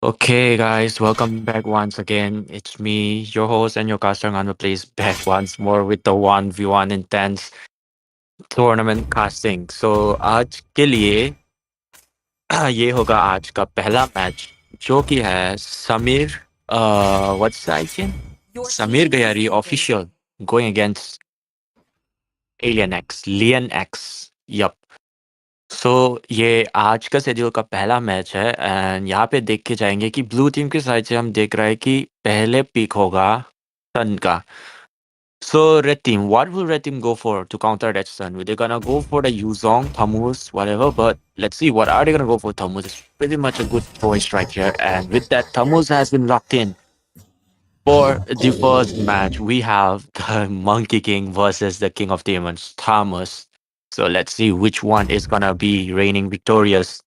Okay, guys, welcome back once again. It's me, your host and your caster Ngano plays back once more with the 1v1 intense tournament casting. So आज के लिए ये होगा आज का पहला match जो कि है Sameer what's that again? Samir Gayari official going against Leon X. Yup. सो ये आज का शेड्यूल का पहला मैच है एंड यहाँ पे देख के जाएंगे कि ब्लू टीम के साइड से हम देख रहे हैं कि पहले पिक होगा सन का. So red team, what will red team go for to counter that sun? They're gonna go for the Yuzong, Tamus, whatever, but let's see what are they gonna go for. Tamus is pretty much a good choice right here, and with that, Tamus has been locked in for the first match. We have the Monkey King versus the King of Demons, Tamus. So let's see which one is gonna be reigning victorious,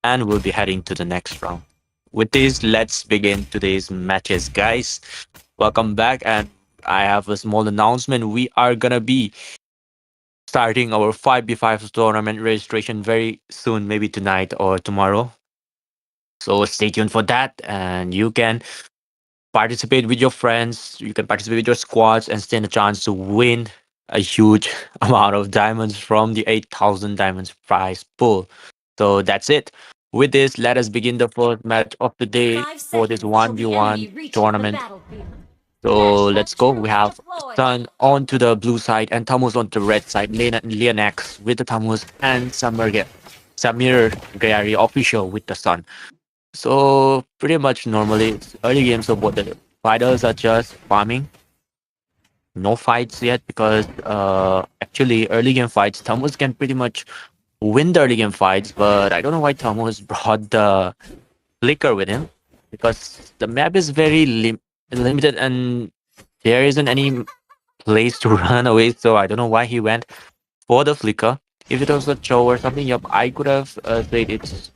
and we'll be heading to the next round. With this, let's begin today's matches, guys. Welcome back, and I have a small announcement. We are gonna be starting our 5v5 tournament registration very soon, maybe tonight or tomorrow. So stay tuned for that, and you can participate with your friends, you can participate with your squads, and stand a chance to win a huge amount of diamonds from the 8,000 diamonds prize pool. So that's it. With this, let us begin the first match of the day for this 1v1 tournament. So let's go. We have Sun on to the blue side and Tamus on the red side. Leonax with the Tamus and Samir Gayari official with the Sun. So pretty much normally it's early games, so both the fighters are just farming. No fights yet because actually early game fights, Tamus can pretty much win the early game fights, but I don't know why Tamus brought the flicker with him because the map is very limited and there isn't any place to run away. So I don't know why he went for the flicker. If it was a Cho or something, yep, I could have said it's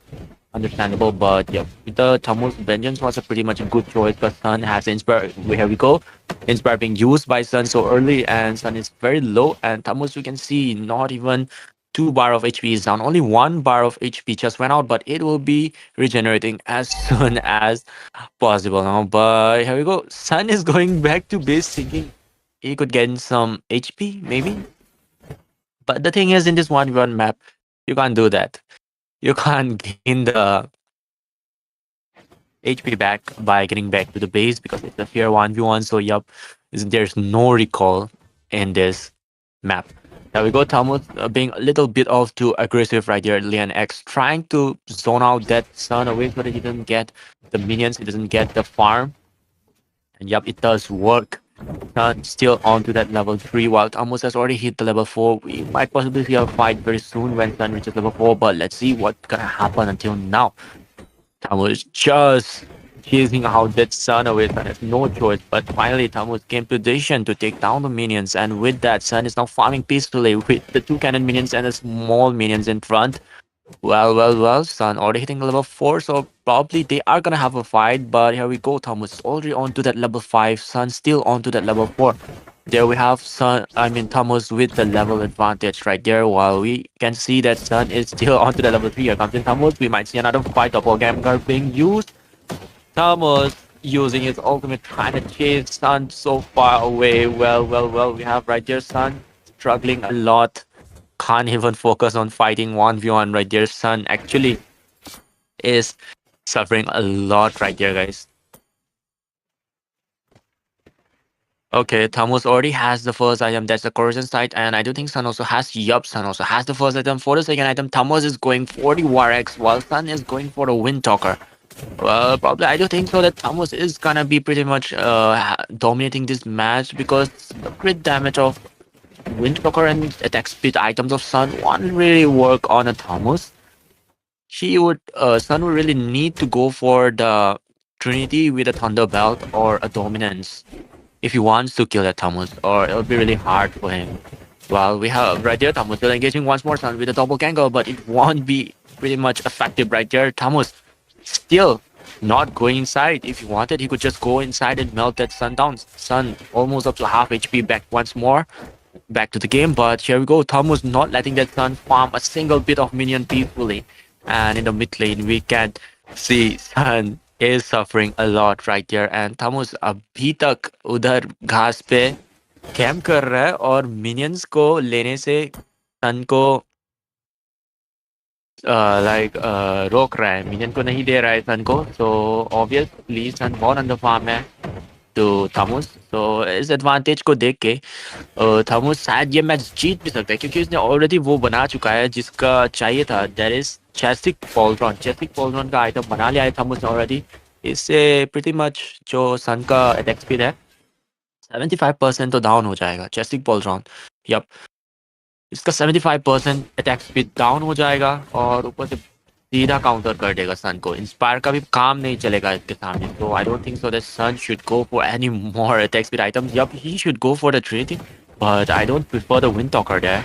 understandable. But yep, the Tamus Vengeance was a pretty much a good choice because Sun has Inspire. Here we go. Inspire being used by Sun so early, and Sun is very low. And Tamus, you can see, not even 2 bar of HP is down. Only 1 bar of HP just went out, but it will be regenerating as soon as possible now. But here we go. Sun is going back to base thinking he could gain some HP, maybe. But the thing is, in this 1v1 map, you can't do that. You can't gain the HP back by getting back to the base because it's a fair 1v1. So, yup, there's no recall in this map. There we go. Talmud being a little bit off too aggressive right there. Leon X trying to zone out that Sun away so that he doesn't get the minions, he doesn't get the farm. And yup, it does work. Still on to that level 3 while Thomas has already hit the level 4. We might possibly see a fight very soon when Sun reaches level 4, but let's see what's gonna happen until now. Thomas just chasing out that Sun away. Sun has no choice, but finally Thomas came to position to take down the minions, and with that, Sun is now farming peacefully with the 2 cannon minions and the small minions in front. Well, Sun already hitting level 4, so probably they are gonna have a fight, but here we go, Thomas is already on to that level 5, Sun still on to that level 4. There we have Thomas with the level advantage right there, while we can see that Sun is still on to the level 3. Here comes in Thomas, we might see another fight, doppelganger being used. Thomas using his ultimate, trying to chase Sun so far away. Well, we have right there Sun struggling a lot. Can't even focus on fighting 1v1 right there. Sun actually is suffering a lot right there, guys. Okay, Tamus already has the first item, that's the corrosion site, and I do think Sun also has, yup, Sun also has the first item. For the second item, Tamus is going for the Warex, while Sun is going for the Windtalker. Well, probably I do think so that Tamus is gonna be pretty much dominating this match because the crit damage of Windtalker and attack speed items of Sun won't really work on a Tamus. Sun would really need to go for the Trinity with a Thunder Belt or a Dominance if he wants to kill that Tamus, or it'll be really hard for him. Well, we have right there Tamus still engaging once more Sun with a double Gangle, but it won't be pretty much effective right there. Tamus still not going inside. If he wanted, he could just go inside and melt that Sun down. Sun almost up to half HP back once more. Back to the game, but here we go. Tamus not letting that Sun farm a single bit of minion peacefully. And in the mid lane, we can See, Sun is suffering a lot right there, and Thamus अभी तक उधर घास पे camp कर रहा है और minions को लेने से सन को लाइक रोक रहा है, मिनियन को नहीं दे रहा है सन को. सो ऑब्वियसली सन बहुत अंडर फार्म है तो थॉमस. तो इस एडवांटेज को देख के थॉमस शायद ये मैच जीत भी सकता है क्योंकि उसने ऑलरेडी वो बना चुका है जिसका चाहिए था. That is चेसिक पॉलरॉन. चेसिक पॉलरॉन का आइटम बना लिया है थॉमस ने ऑलरेडी. इससे प्रीटी मच जो सन का अटैक स्पीड है 75% तो डाउन हो जाएगा. चेसिक पॉलरॉन, यप, इसका 75% अटैक स्पीड डाउन हो जाएगा और ऊपर से सीधा काउंटर कर देगा सन को. इंस्पायर का भी काम नहीं चलेगा इसके सामने. तो I don't think so that sun should go for any more attack speed items. Yep, he should go for the trinity, but I don't prefer the Wind Talker there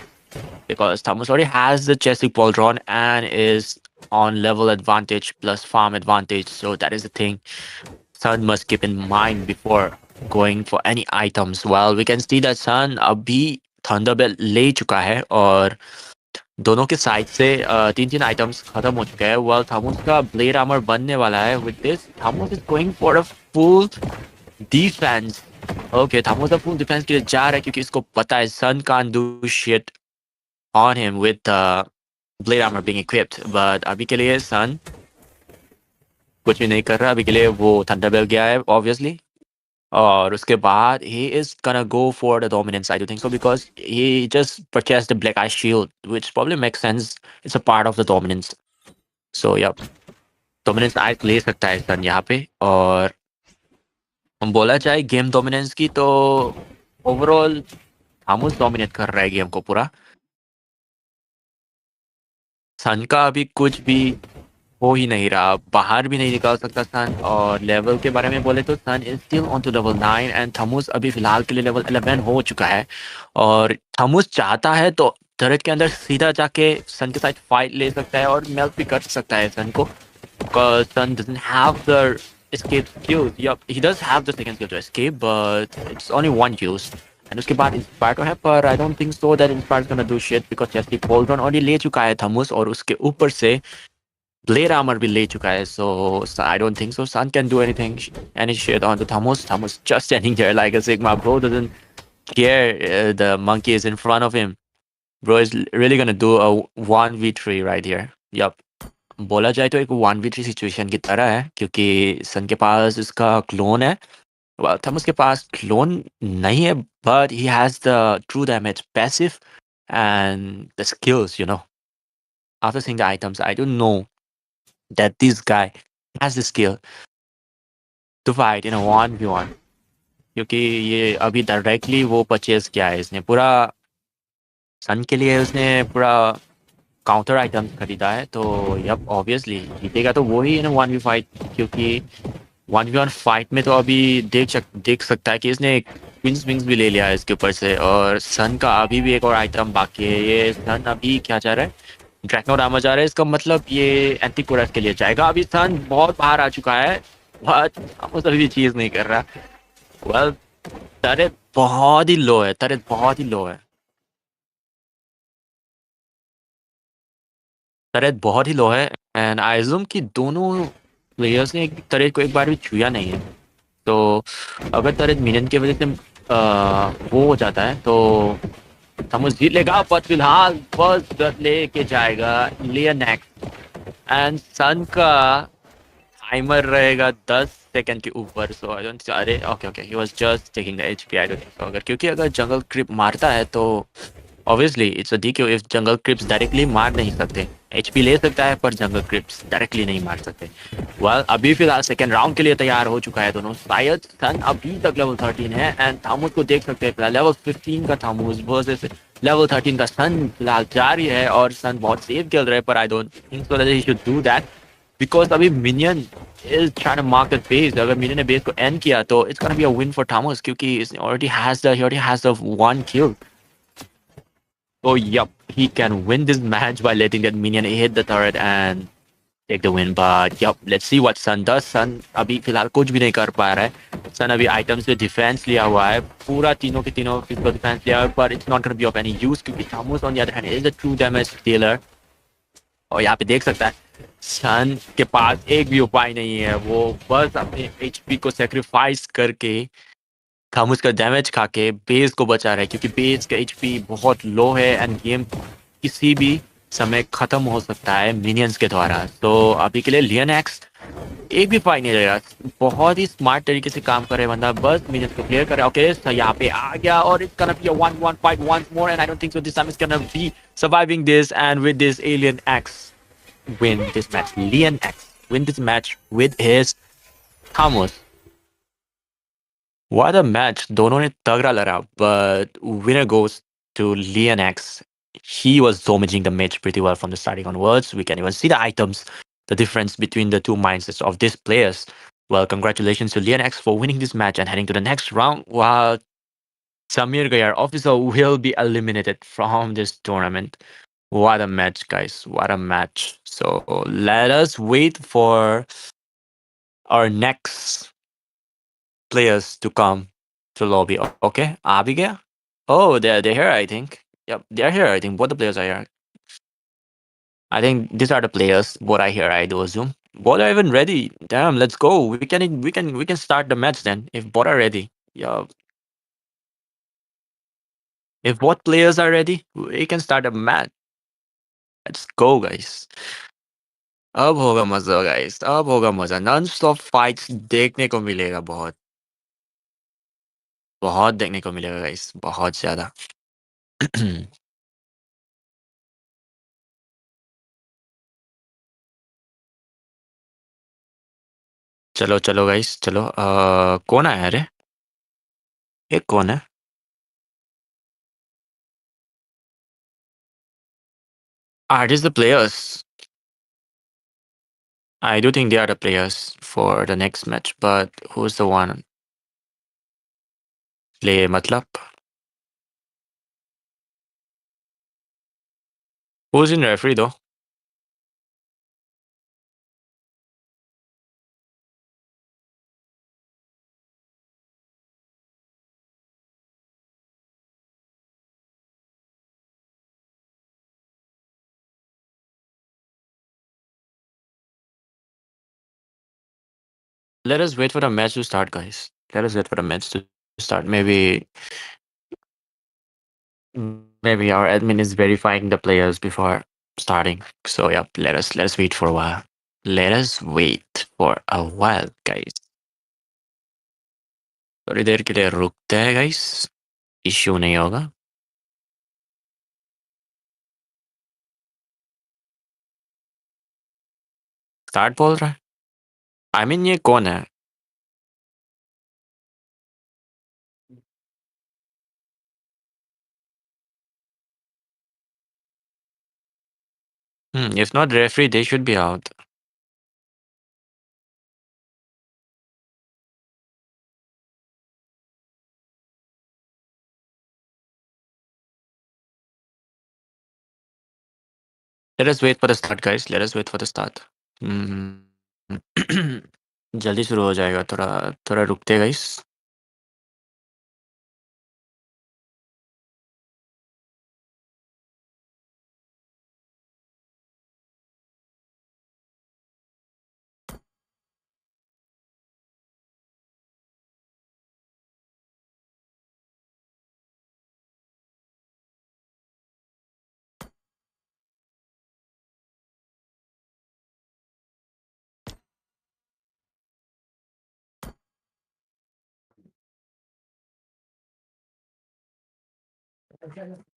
because Thomas already has the Chesic Pauldron and is on level advantage plus farm advantage. So that is the thing Sun must keep in mind before going for any items. Well, we can see that Sun अभी Thunderbelt ले चुका है और दोनों के side से तीन तीन आइटम्स खत्म हो चुके हैं. वेल, थॉमस का ब्लेड आर्मर बनने वाला है. With this Thomas is going for a full defence. Okay, Thomas full defence के लिए जा रहा है क्योंकि इसको पता है Sun can't do shit on him with blade armour being equipped. But अभी के लिए सन कुछ भी नहीं कर रहा. अभी के लिए वो थंडरबेल्ट गया है ऑब्वियसली और उसके बाद he is gonna go for the dominance. I do think so because he just purchased the black eye shield, which probably makes sense. It's a part of the dominance. So yeah, dominance eye ले सकता है सन यहाँ पे. और हम बोला जाए game dominance की तो ओवरऑल थामस डोमिनेट कर रहा है गेम को पूरा. सन का अभी कुछ भी हो ही नहीं रहा. बाहर भी नहीं निकाल सकता सन. और लेवल के बारे में बोले तो Sun is still on to level 9 and Thomas अभी फिलहाल के लिए लेवल 11 हो चुका है. और थमूस चाहता है तो टर्रेट के अंदर सीधा जाके सन के साथ फाइट ले सकता है और मेल्ट भी कर सकता है सन को. Because Sun doesn't have the escape skill. Yup, he does have the second skill to escape, but it's only one use. And उसके बाद इंस्पायर तो है पर I don't think so that inspire is gonna do shit because Chesty Pauldron already ले चुका है थमूस और उसके ऊपर से ब्लेड आर्मर भी ले चुका है. So I don't think so Sun can do any shit on the Thamus. Thamus just standing there like a Sigma. Bro doesn't care the monkey is in front of him. Bro is really gonna do a 1v3 right here. Yup. बोला जाए तो एक 1v3 situation की तरह है क्योंकि सन के पास इसका क्लोन है. थमस के पास क्लोन नहीं है but he has the true damage passive and the skills, you know. After seeing the items I don't know that this guy has the skill to fight in a 1v1 क्योंकि ये अभी directly वो purchase किया है इसने पूरा. सन के लिए उसने पूरा काउंटर आइटम खरीदा है. तो यप, ऑब्वियसली जीतेगा तो वो ही इन 1v फाइट क्योंकि 1v1 फाइट में तो अभी देख सकता है कि इसने क्वींस विंग्स भी ले लिया है इसके ऊपर से. और सन का अभी भी एक और आइटम बाकी है. ये सन अभी क्या चाह रहा है, ड्रैगनोड आर्मर जा रहा है. इसका मतलब ये एंटी कोरस के लिए जाएगा. अभी सन बहुत बाहर आ चुका है बट हम अभी भी चीज नहीं कर रहा. वेल, टरेट बहुत ही लो है. टरेट बहुत ही लो है. टरेट बहुत ही लो है एंड आई अज्यूम कि दोनों प्लेयर्स ने टरेट को एक बार भी छुआ नहीं है. तो अगर टरेट मिनियन की वजह से वो हो जाता है तो थॉमस जीत लेगा. पर फिलहाल फर्स्ट ब्लड लेके जाएगा लिया नेक्स्ट एंड सन का टाइमर रहेगा 10 सेकंड के ऊपर. सो आई डोंट, अरे okay he was just taking the HP. I don't think अगर क्योंकि अगर जंगल क्रिप मारता है तो obviously it's a DQ. If jungle creeps directly मार नहीं सकते, एचपी ले सकता है पर जंगल क्रिप्स डायरेक्टली नहीं मार सकते. वेल, अभी फिलहाल सेकंड राउंड के लिए तैयार हो चुका है दोनों. शायद सन अभी तक लेवल 13 है एंड थामूस को देख सकते हैं फिलहाल लेवल 15 का थामूस वर्सेस लेवल 13 का सन फिलहाल जारी है. और सन बहुत सेफ खेल रहे हैं पर I don't think so that he should do that because अभी minion is trying to mark the base. अगर मिनियन ने बेस को एंड किया तो it's gonna be a win for Thomas क्योंकि he already has the one kill. So yup, he can win this match by letting that minion hit the turret and take the win. But yup, let's see what Sun does. Sun अभी फिलहाल कुछ भी नहीं कर पा रहा है. Sun अभी आइटम्स पे डिफेंस लिया हुआ है पूरा. तीनों के तीनों फिजिकल डिफेंस लिया है but it's not gonna be of any use क्योंकि Thomas on the other hand is a true damage dealer. और यहाँ पे देख सकता है सन के पास एक भी उपाय नहीं है, वो बस अपने एचपी को सेक्रीफाइस करके खामोश का डैमेज खा के बेस को बचा रहा है, क्योंकि बेस का एचपी बहुत लो है एंड गेम किसी भी समय खत्म हो सकता है मिनियंस के द्वारा। तो अभी के लिए लियन एक्स एक भी फाइट नहीं रहेगा, बहुत ही स्मार्ट तरीके से काम कर रहे बंदा, बस मिनट को क्लियर करे। ओके so यहाँ पे आ गया और it's gonna be a 1-1 fight once more and I don't think so this time it's gonna be surviving this and with this alien X win this match. Leon X win this match with his Thomas. What a match, दोनों ने तगड़ा लड़ा, but winner goes to Leon X. He was dominating the match pretty well from the starting onwards. We can even see the items, the difference between the two mindsets of these players. Well, congratulations to Leon X for winning this match and heading to the next round, while Samir Gayar officer will be eliminated from this tournament. What a match, guys. What a match. So let us wait for our next players to come to lobby. Okay, Abigail? Oh, they're here, I think. Yep, they're here, I think. Both the players are here. I think these are the players. What I hear, I do assume. Both are even ready. Damn, let's go. We can start the match then if both are ready. Yeah. If both players are ready, we can start a match. Let's go, guys. अब होगा मजा guys, अब होगा मजा, non stop fights देखने को मिलेगा, बहुत बहुत देखने को मिलेगा गाइस, बहुत ज्यादा। चलो चलो गाइस चलो, कौन आया रे, ये कौन है? Are these the players? I do think they are the players for the next match, but who's the one? Play matlab? Who's in referee though? Let us wait for the match to start, guys. Let us wait for the match to start. Maybe our admin is verifying the players before starting. So yeah, let us wait for a while. Let us wait for a while, guys. थोड़ी देर के लिए रुकते हैं, guys. Issue नहीं होगा. Start बोल रहा है. I mean, ये कौन है? If not referee, they should be out. Let us wait for the start, guys. Let us wait for the start. जल्दी शुरू हो जाएगा, थोड़ा थोड़ा रुकते गाइस.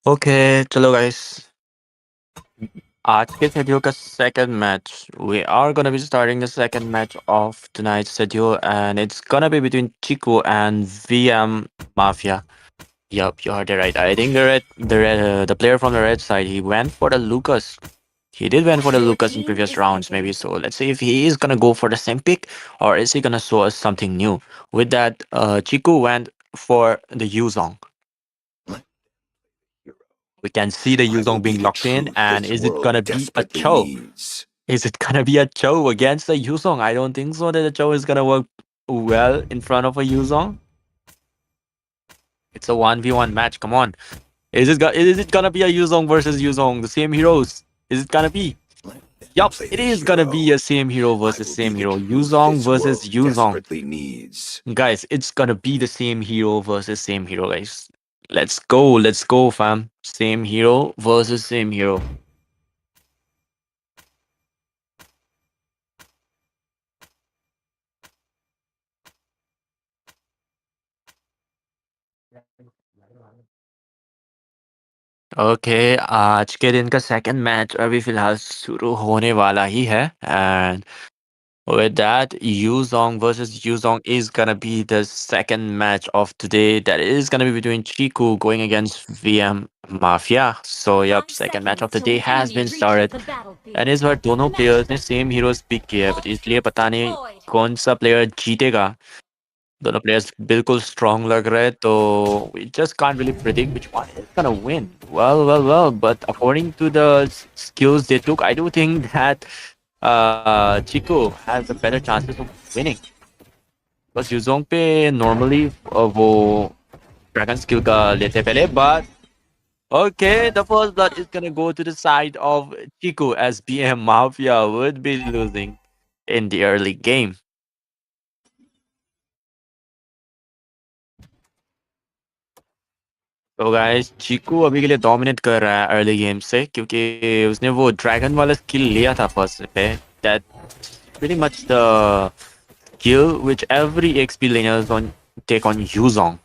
ओके चलो गाइस, आज के शेड्यूल का second match. We are gonna be starting the second match of tonight's schedule, and it's gonna be between Chico and VM Mafia. Yup, you heard it right. I think the player from the red side, he went for the Lucas. He did went for the Lucas in previous rounds, maybe. So let's see if he is gonna go for the same pick, or is he gonna show us something new. With that, Chico went for the Yuzong. We can see the Yuzong being locked in, and is it gonna be a Cho? Is it gonna be a Cho against the Yuzong? I don't think so that the Cho is gonna work well in front of a Yuzong. It's a 1v1 match, come on. Is it gonna be a Yuzong versus Yuzong? The same heroes. Is it gonna be? Yup, Play it the is gonna be a hero. same hero I versus will be same the hero. hero Yuzong this versus world Yuzong. desperately needs. Guys, it's gonna be the same hero versus same hero, guys. Let's go, fam. Same hero versus same hero. Okay, आज के दिन का second match अभी फिलहाल शुरू होने वाला ही है and with that, Yuzong versus Yuzong is gonna be the second match of today. That is gonna be between Chiku going against VM Mafia. So, yep, second match of the day has been started. And इस बार दोनों players ने same heroes pick किए हैं, but इसलिए पता नहीं कौन सा player जीतेगा. दोनों players बिल्कुल strong लग रहे हैं, तो we just can't really predict which one is gonna win. Well, but according to the skills they took, I do think that Chico has a better chances of winning. बस यूजोंग पे normally वो dragon skill का लेते पहले, but okay, the first blood is gonna go to the side of Chico as BM Mafia would be losing in the early game. तो guys चीकू अभी के लिए डोमिनेट कर रहा है अर्ली गेम से क्योंकि उसने वो ड्रैगन वाला स्किल लिया था फर्स्ट पे that pretty much the skill which every EXP laner is on take on Yuzong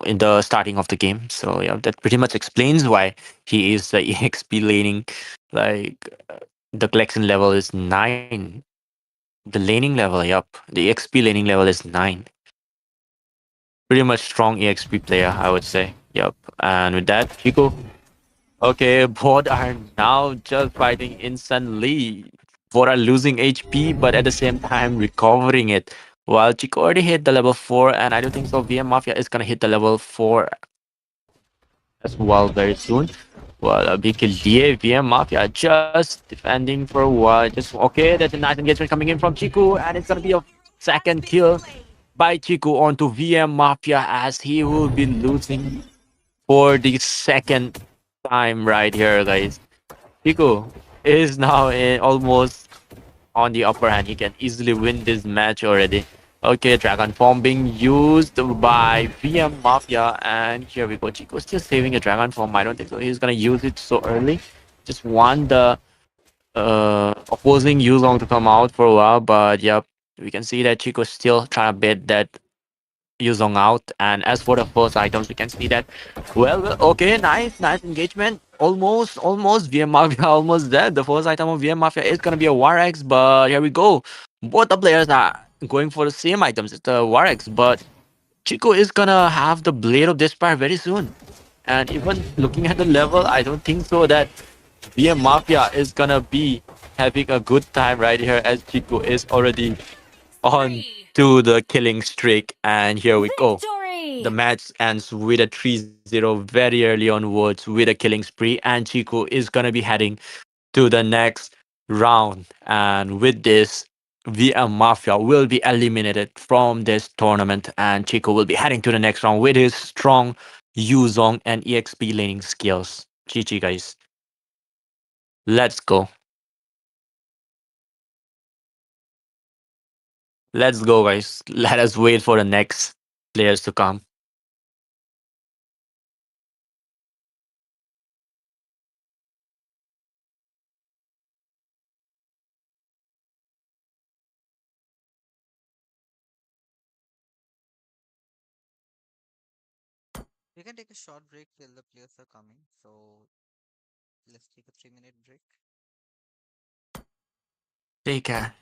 in the starting of the game. So yeah, that pretty much explains why he is the EXP laning. Like the collection level is 9. The laning level, yup. The EXP laning level is 9. Pretty much strong EXP player, I would say. Yup. And with that, Chico. Okay, both are now just fighting instantly. Both are losing HP, but at the same time recovering it. While Chico already hit the level 4, and I don't think so. VM Mafia is gonna hit the level 4 as well very soon. Well, अभी के लिए VM Mafia just defending for a while. Just okay, there's a nice engagement coming in from Chico, and it's gonna be a second kill by Chico onto VM Mafia as he will be losing for the second time right here, guys. Chico is now in almost on the upper hand. He can easily win this match already. Okay, Dragon Form being used by VM Mafia, and here we go. Chico still saving a Dragon Form. I don't think so. He's gonna use it so early. Just want the opposing Yuzong to come out for a while, but yep, we can see that Chico still trying to bait that Yuzong out. And as for the first items, we can see that. Well, okay, nice engagement. Almost. VM Mafia almost dead. The first item of VM Mafia is gonna be a War X, but here we go. Both the players are going for the same items. It's the War X, but Chico is gonna have the Blade of Despair very soon. And even looking at the level, I don't think so that VM Mafia is gonna be having a good time right here as Chico is already on to the killing streak. And here we go. The match ends with a 3-0 very early onwards with a killing spree, and Chico is gonna be heading to the next round. And with this, VM Mafia will be eliminated from this tournament, and Chico will be heading to the next round with his strong Yuzong and EXP laning skills. GG, guys. Let's go. Let's go, guys. Let us wait for the next players to come. We can take a short break till the players are coming. So let's take a 3-minute break. Take care.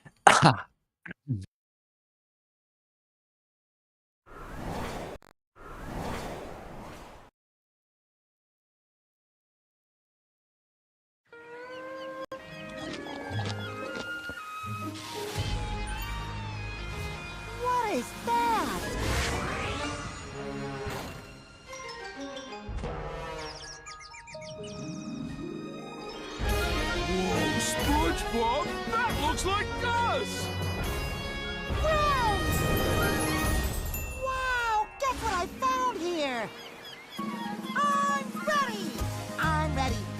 What is that? Whoa, SpongeBob! That looks like us! Friends! Wow! Guess what I found here? I'm ready!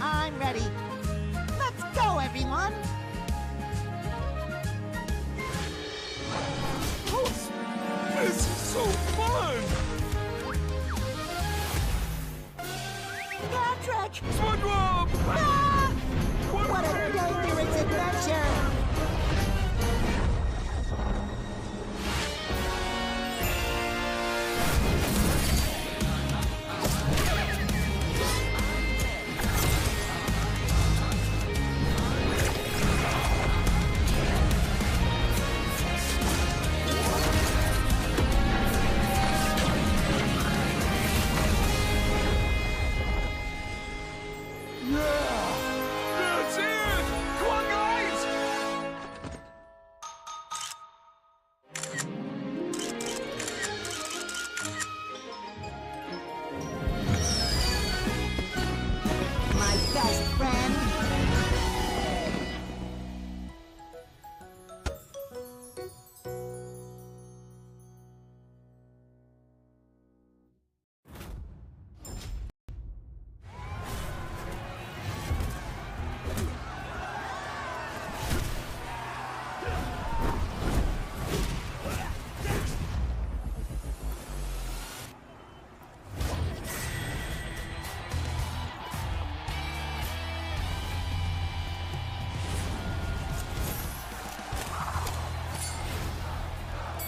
I'm ready! Let's go, everyone! Patrick! SpongeBob! Ah! What a dangerous adventure! That's it! Come on, guys! My best friend!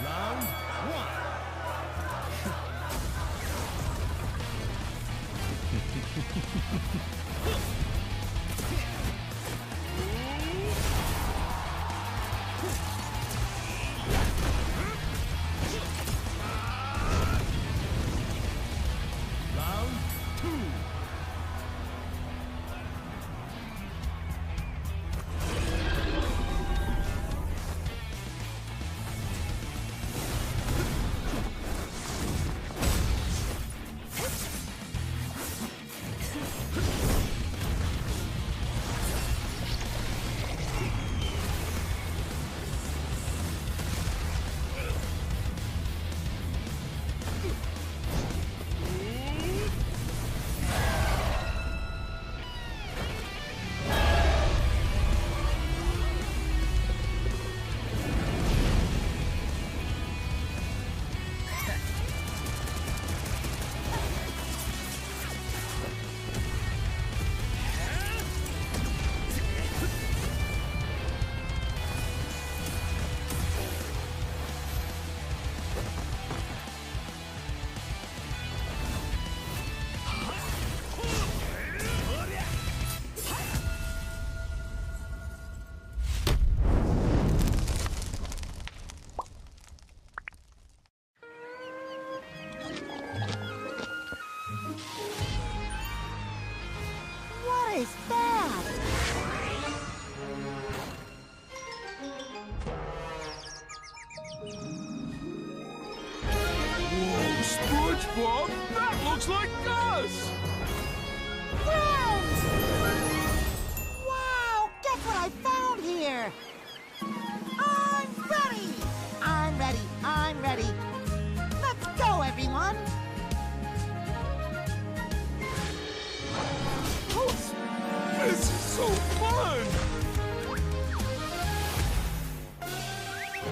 Round one. Round two. What is that? Whoa, SpongeBob! That looks like us! Friends! Wow! Guess what I found here? I'm ready! I'm ready! I'm ready! Let's go, everyone! This is so fun!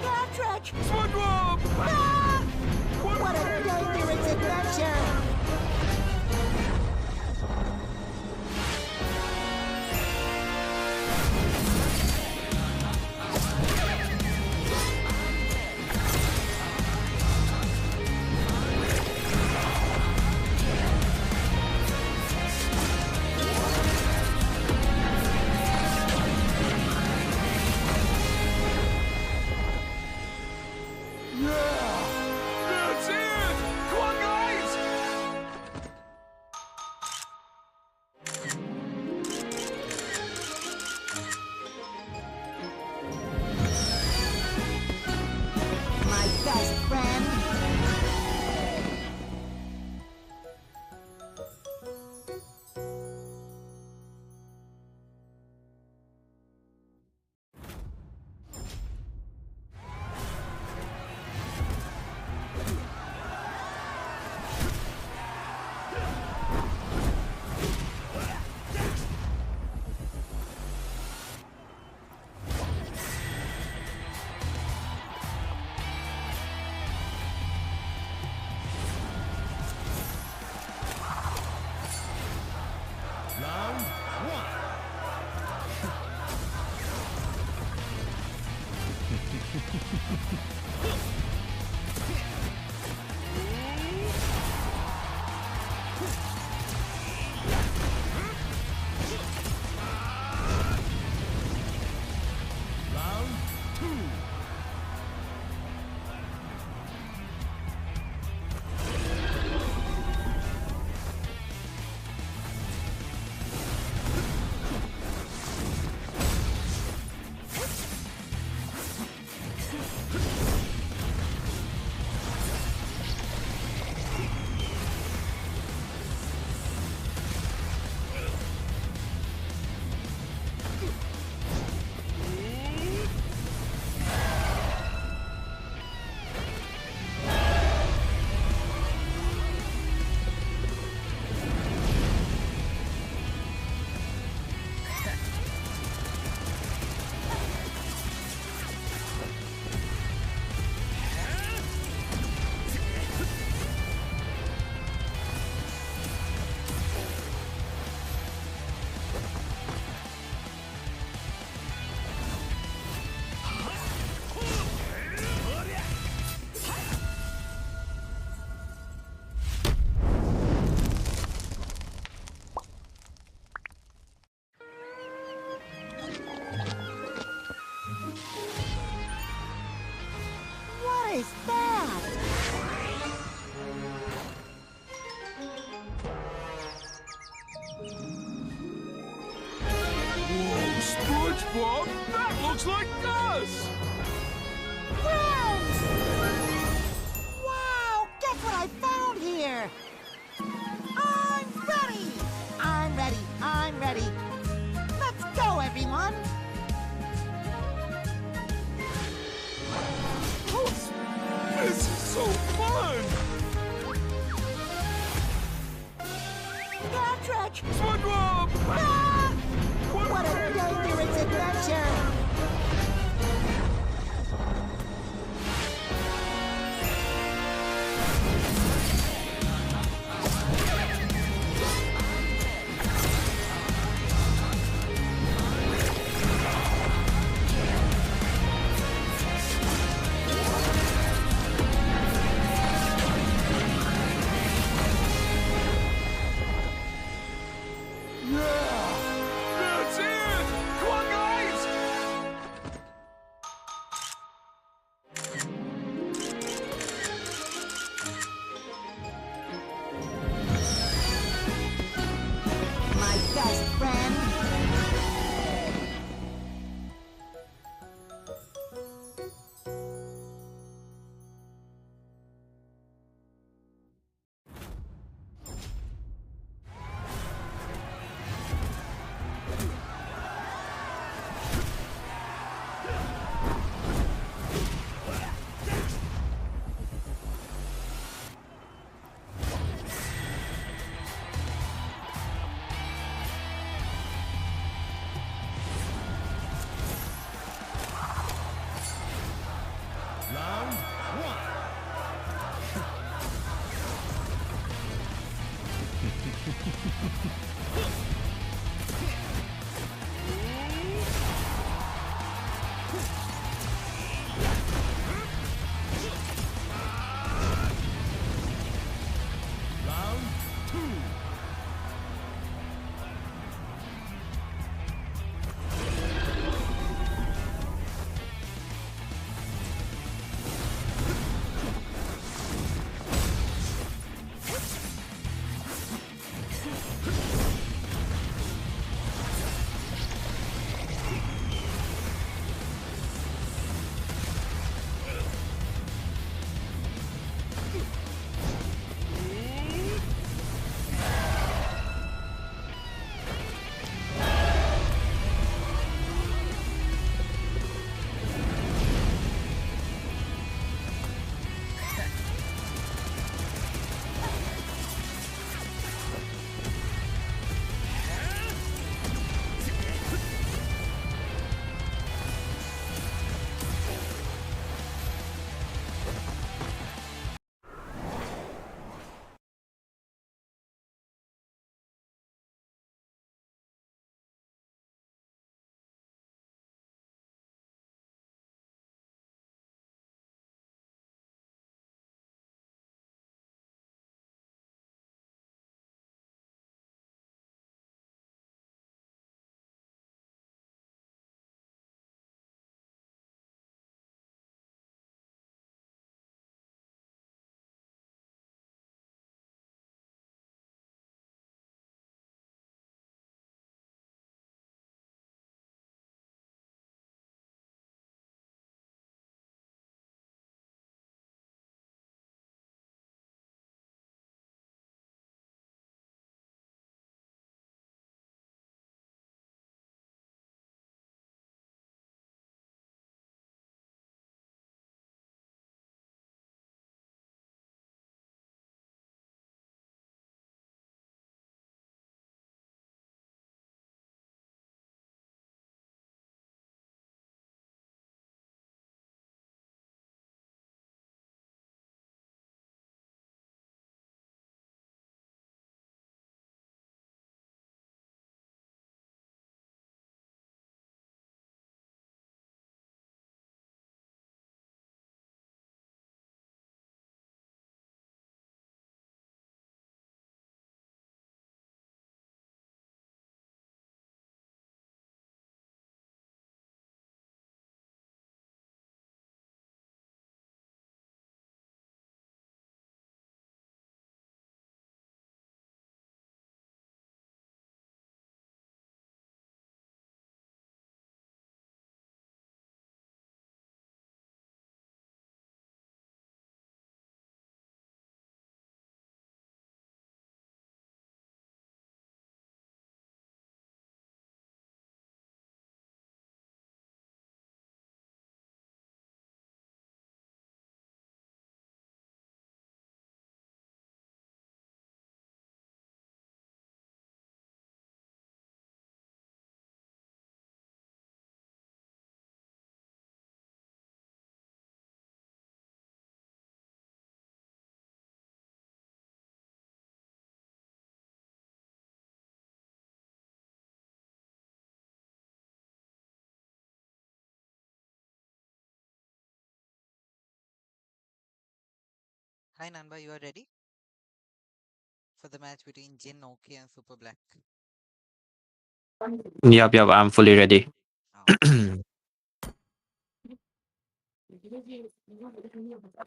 Patrick! SpongeBob! Ah! What a dangerous adventure! That's it! Come on, guys! Coach Bob, that looks like us! Friends! Wow, guess what I found here? I'm ready! I'm ready, I'm ready. Let's go, everyone! This is so fun! Patrick! SpongeBob! Ah! What a dangerous adventure! That's it! Come on, guys! My best friend! Round one. Round two. Hi Nanba, you are ready for the match between Jin Okay and Super Black? Yep, I'm fully ready. Okay.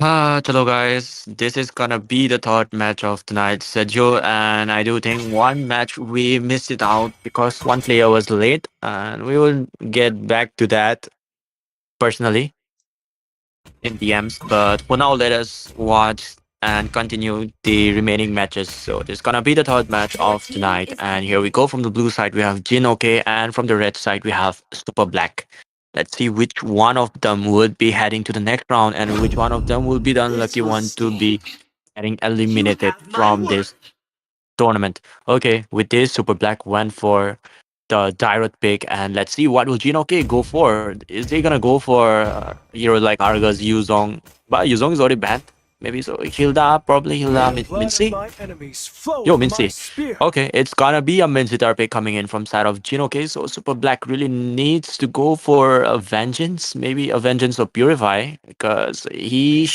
Hello guys. This is gonna be the third match of tonight's schedule, and I do think one match we missed it out because one player was late, and we will get back to that personally in DMs. But for now, let us watch and continue the remaining matches. So this is gonna be the third match of tonight, and here we go. From the blue side, we have Jin OK, and from the red side, we have Super Black. Let's see which one of them would be heading to the next round, and which one of them will be the unlucky one to be getting eliminated from this tournament. Okay, with this, Super Black went for the direct pick, and let's see what will Jinoke go for. Is he gonna go for hero like Argus, Yuzong? But Yuzong is already banned. Maybe so. Hilda, probably Hilda, Mincy. Yo, Mincy. Okay, it's gonna be a Mincy pick coming in from side of Jinoke. So Super Black really needs to go for a Vengeance, maybe a Vengeance or Purify, because he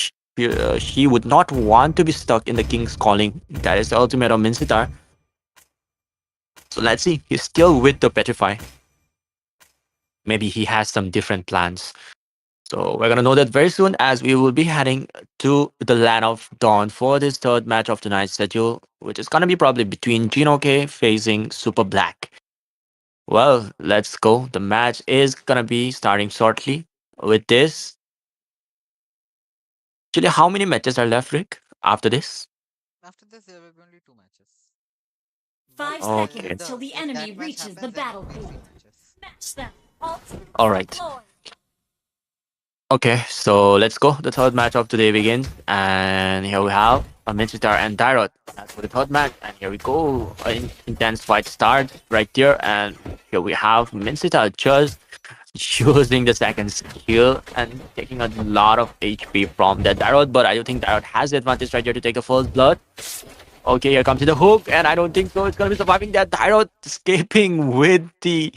would not want to be stuck in the King's Calling. That is the ultimate of Mincitar. So let's see. He's still with the Petrify. Maybe he has some different plans. So we're gonna know that very soon as we will be heading to the Land of Dawn for this third match of tonight's schedule, which is gonna be probably between Jinoke facing Super Black. Well, let's go. The match is gonna be starting shortly. With this, actually, how many matches are left, Rick? After this? After this, there will be only two matches. But 5 seconds the till the if that match happens, then it will be three matches. All right. Okay, so let's go. The third match of today begins, and here we have a Michitar and Dairot. That's for the third match, and here we go. An intense fight start right there, and here we have Michitar just using the second skill and taking a lot of HP from that Dairot, but I don't think Dairot has the advantage right here to take the first blood. Okay, here comes the hook, and I don't think so. It's gonna be surviving that Dairot escaping with the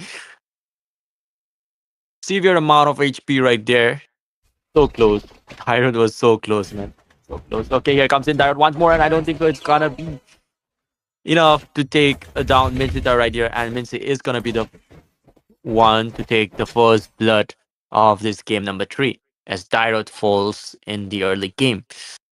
severe amount of HP right there. So close. Tyrant was so close, man. So close. Okay, here comes in Tyrant once more, and I don't think so it's gonna be enough to take down Mincita right here. And Mincy is gonna be the one to take the first blood of this game number 3 as Tyrant falls in the early game.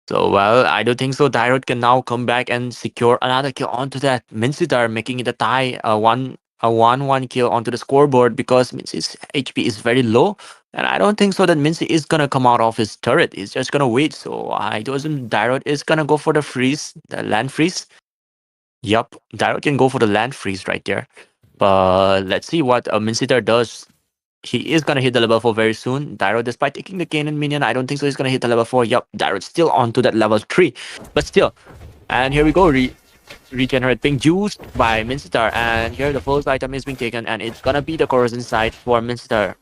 So, well, I don't think so. Dairot can now come back and secure another kill onto that Mincidar, making it a tie, a 1-1 kill onto the scoreboard because Minci's HP is very low. And I don't think so that Mincy is gonna come out of his turret. He's just gonna wait. So I don't. Dairot is gonna go for the freeze, the land freeze. Yup, Dairot can go for the land freeze right there. But let's see what Mincidar does. He is gonna hit the level 4 very soon. Dairo, despite taking the Kanan minion, I don't think so he's gonna hit the level 4. Yup, Dairo's still on to that level 3. But still. And here we go. Regenerate being used by Minstar. And here the first item is being taken. And it's gonna be the corrosion side for Minstar.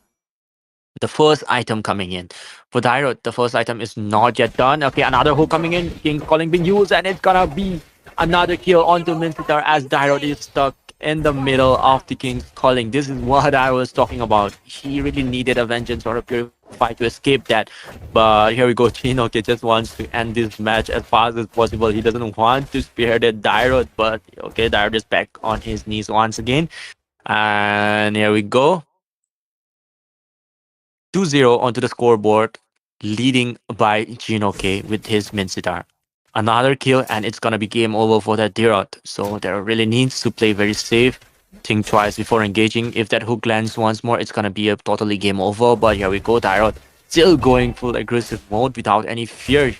The first item coming in. For Dairo, the first item is not yet done. Okay, another hook coming in. King's Calling being used. And it's gonna be another kill onto Minstar as Dairo is stuck in the middle of the King's Calling. This is what I was talking about. He really needed a vengeance or a purify to escape that. But here we go. Chinoke just wants to end this match as fast as possible. He doesn't want to spearhead Dairot, but okay, Dairot is back on his knees once again. And here we go. 2-0 onto the scoreboard, leading by Jinoke with his Mincidar. Another kill, and it's gonna be game over for that Dirot. So there really needs to play very safe. Think twice before engaging. If that hook lands once more, it's gonna be a totally game over. But here we go, Dirot still going full aggressive mode without any fear.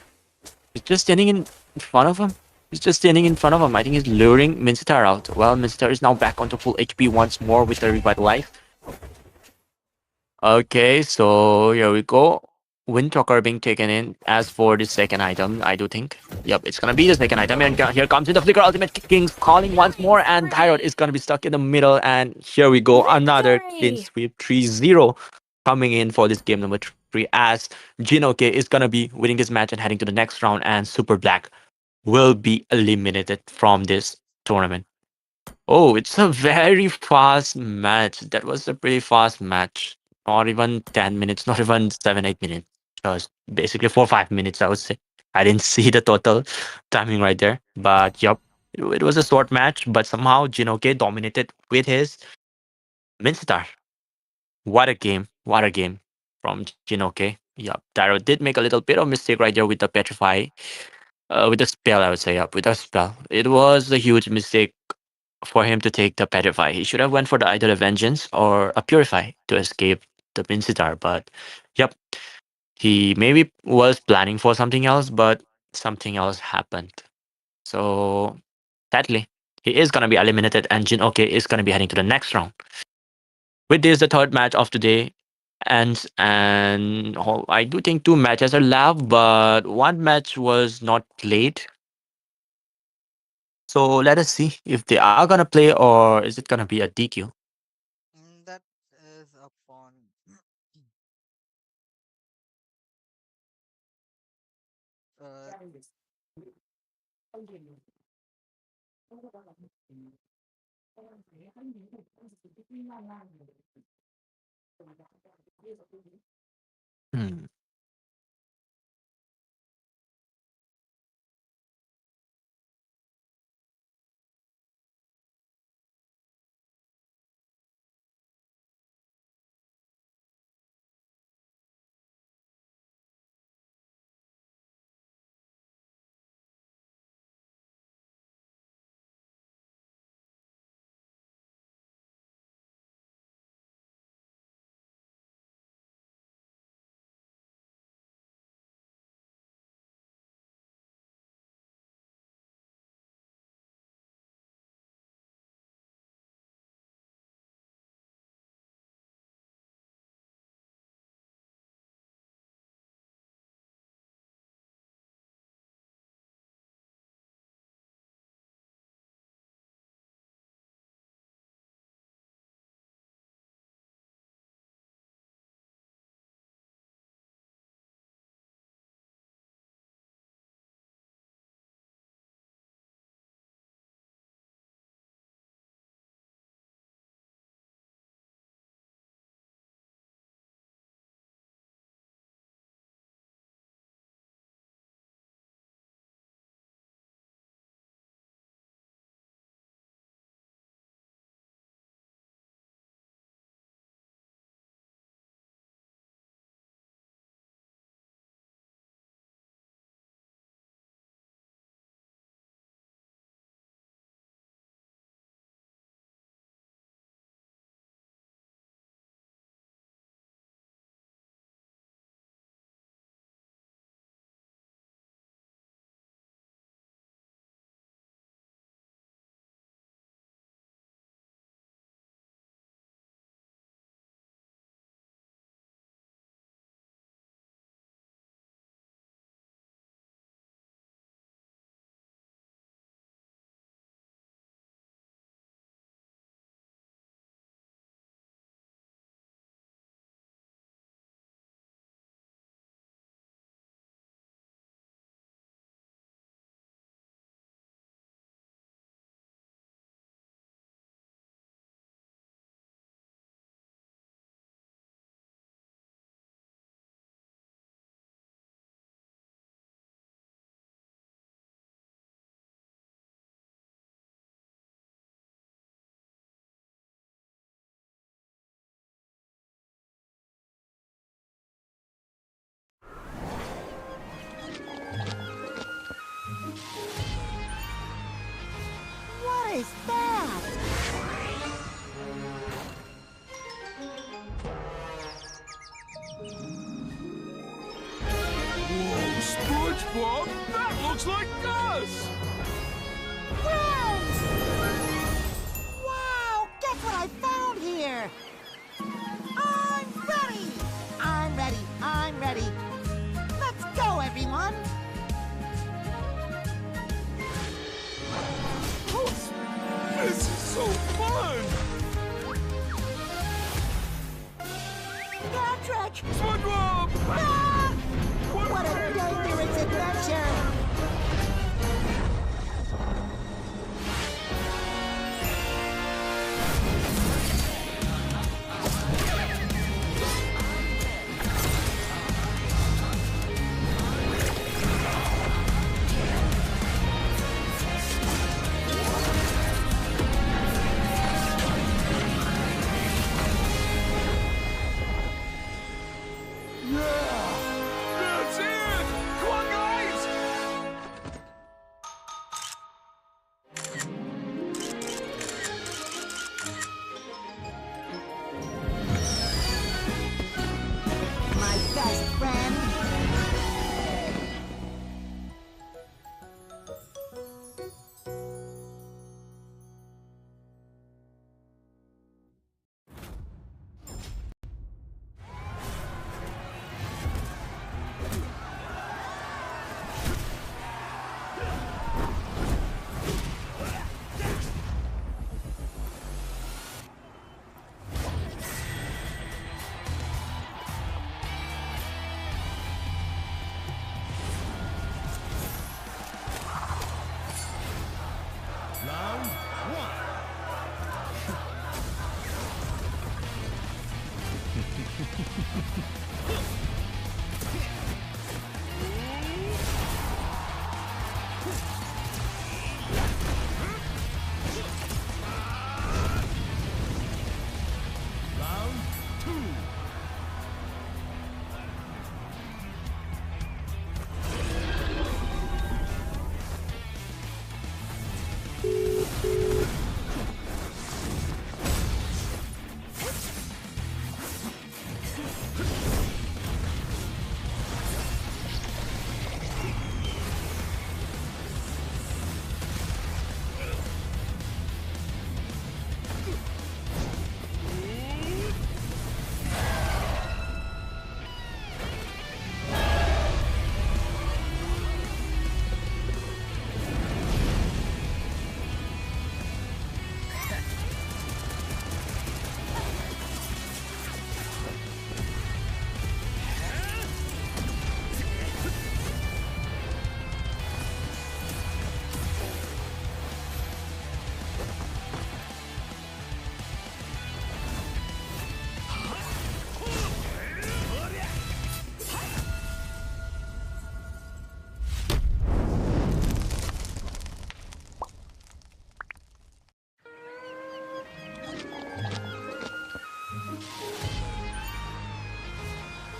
He's just standing in front of him. He's just standing in front of him. I think he's luring Mincitar out. Well, Mincitar is now back onto full HP once more with the Revitalize. Okay, so here we go. Windtalker being taken in. As for the second item, I do think. Yep, it's gonna be the second item. And here comes in the Flicker Ultimate King's Calling once more. And Tyrod is gonna be stuck in the middle. And here we go. Another clean sweep 3-0 coming in for this game number 3. As Jinoke is gonna be winning this match and heading to the next round. And Super Black will be eliminated from this tournament. Oh, it's a very fast match. That was a pretty fast match. Not even 10 minutes, not even 7, 8 minutes. Just basically 4, 5 minutes, I would say. I didn't see the total timing right there, but yep, it was a short match. But somehow Jinoke dominated with his Minstar. What a game! What a game from Jinoke. Yep, Tyro did make a little bit of mistake right there with the petrify, with the spell. I would say, yep, with the spell. It was a huge mistake for him to take the petrify. He should have went for the either a vengeance or a purify to escape the Minstar. But yep, he maybe was planning for something else, but something else happened. So sadly, he is gonna be eliminated, and Jin Oke is gonna be heading to the next round. With this, the third match of today ends, and I do think two matches are left, but one match was not played. So let us see if they are gonna play or is it gonna be a DQ. That is upon uh, Hmm. What is that? Whoa, SpongeBob, that looks like us! Friends! Wow! Guess what I found here? I'm ready! I'm ready! I'm ready! Let's go, everyone! This is so fun! Patrick! SpongeBob! Ah! What a dangerous adventure!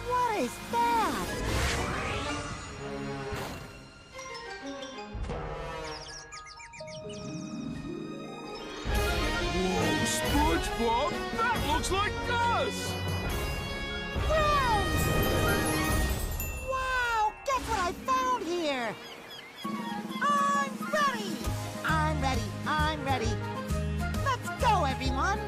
What is that? Whoa, SpongeBob, that looks like us! Friends! Wow! Guess what I found here? I'm ready! I'm ready! I'm ready! Let's go, everyone!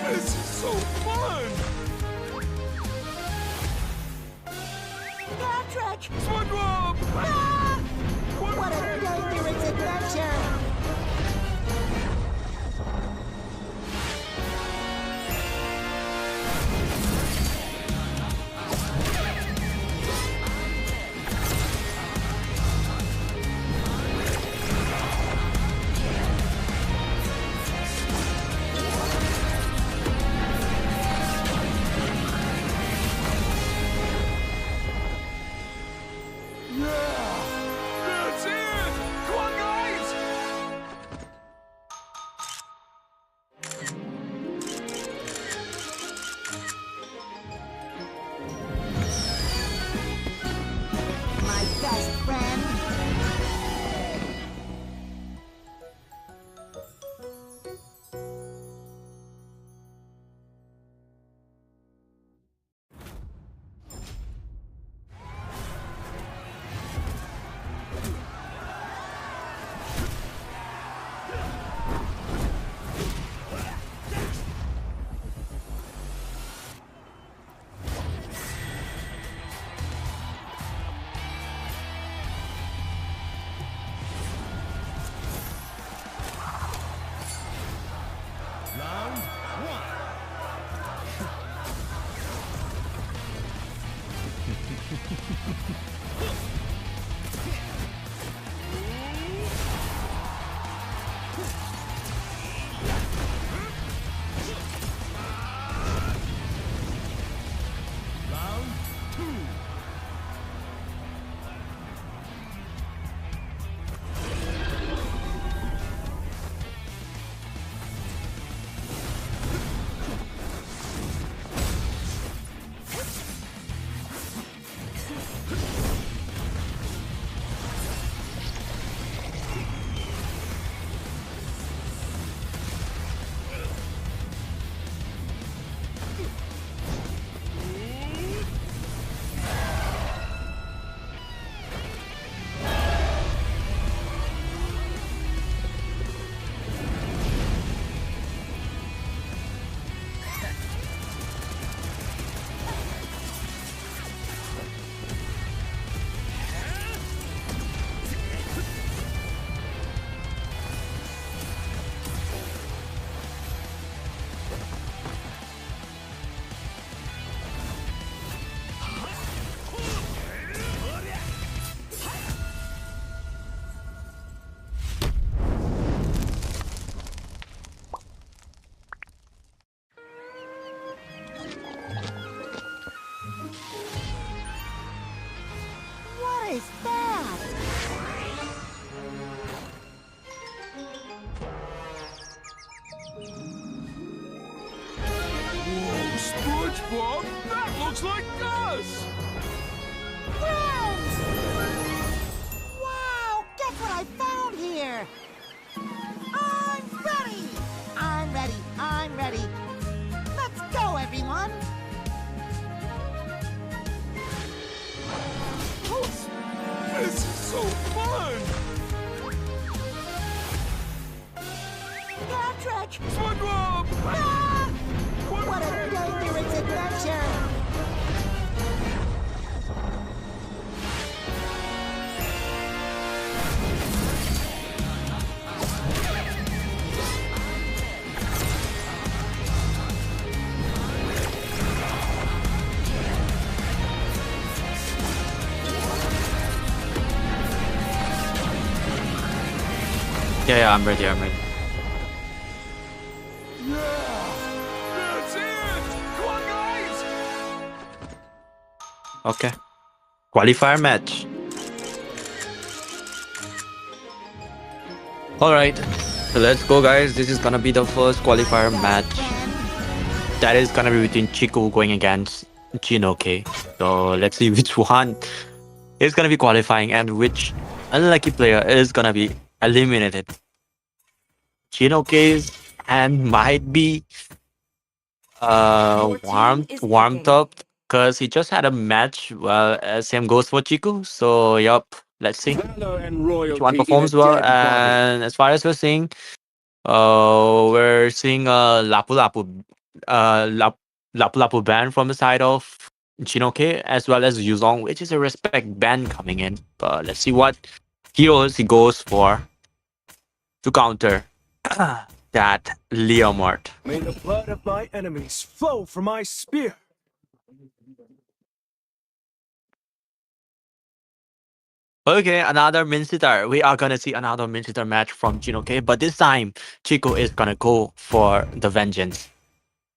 This is so fun! Patrick! SpongeBob! Ah! What a dangerous adventure! That's it! Come on, guys! My best friend! Round one. Round two. What is that? Whoa, SpongeBob, that looks like us! Friends! Wow! Guess what I found here? I'm ready! I'm ready! I'm ready! Let's go, everyone! This is so fun! trick! SpongeBob! Ah! What a dangerous adventure! Yeah, yeah, I'm ready. I'm ready. That's it! Come on, guys! Okay. Qualifier match. All right. So let's go, guys. This is gonna be the first qualifier match. That is gonna be between Chiku going against Jinoke. So let's see which one is gonna be qualifying and which unlucky player is gonna be eliminated. Jinoke's hand might be warmed up because he just had a match. Well, same goes for Chiku. So yup, let's see Valor and which one royalty in a performs well. dead body. And as far as we're seeing a Lapu Lapu, Lapu Lapu band from the side of Jinoke as well as Yuzong, which is a respect band coming in. But let's see what heroes he goes for to counter that Leomort. May the blood of my enemies flow from my spear. Okay, another Minsitar. We are gonna see another Minsitar match from Jinoke, but this time Chico is gonna go for the vengeance.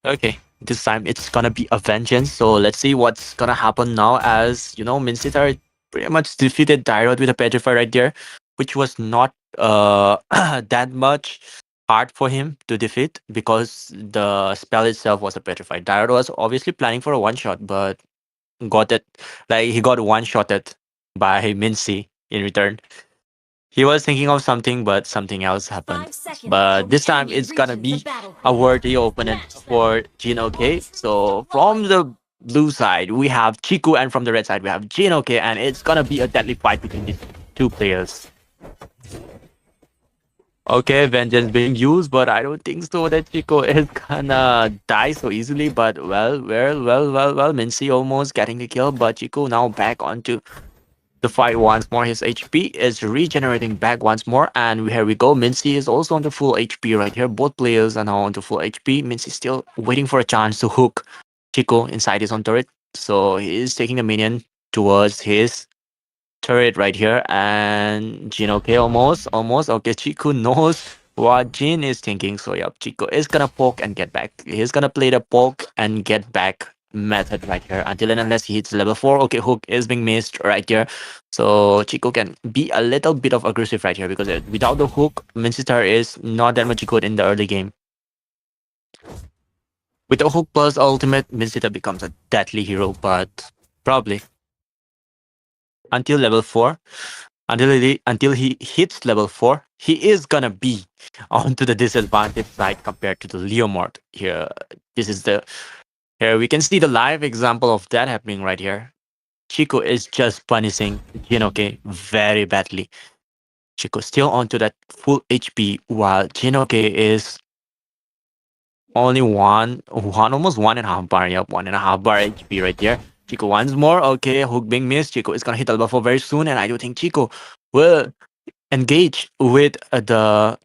Okay, this time it's gonna be a vengeance. So let's see what's gonna happen now. As you know, Minsitar pretty much defeated Dyrod with a Petrify right there, which was not that much hard for him to defeat because the spell itself was a Petrify. Dyrod was obviously planning for a one shot, but got it like he got one shotted by Mincy in return. He was thinking of something, but something else happened. But this time it's gonna be a worthy opponent for Jinoke. So from the blue side we have Chiku, and from the red side we have Jinoke, and it's gonna be a deadly fight between these two players. Okay, vengeance being used, but I don't think so that Chico is gonna die so easily. But well, Mincy almost getting a kill, but Chico now back onto the fight once more. His HP is regenerating back once more, and here we go. Mincy is also on the full HP right here. Both players are now on the full HP. Mincy still waiting for a chance to hook Chico inside his own turret, so he is taking the minion towards his turret right here. And Jin, okay, almost okay. Chico knows what Jin is thinking, so yep, Chico is gonna poke and get back. He's gonna play the poke and get back method right here until and unless he hits level 4. Okay, hook is being missed right here, so Chico can be a little bit of aggressive right here because without the hook, Minster is not that much good in the early game. With the hook plus ultimate, Minster becomes a deadly hero, but probably until level 4, until he hits level 4, he is gonna be onto the disadvantage side compared to the Leomort here. This is the Here we can see the live example of that happening right here. Chico is just punishing Jinoke very badly. Chico still onto that full HP while Jinoke is only almost 1.5 bar. Yep, 1.5 bar HP right there. Chico once more. Okay, hook being missed. Chico is gonna hit level 4 very soon, and I do think Chico will engage with the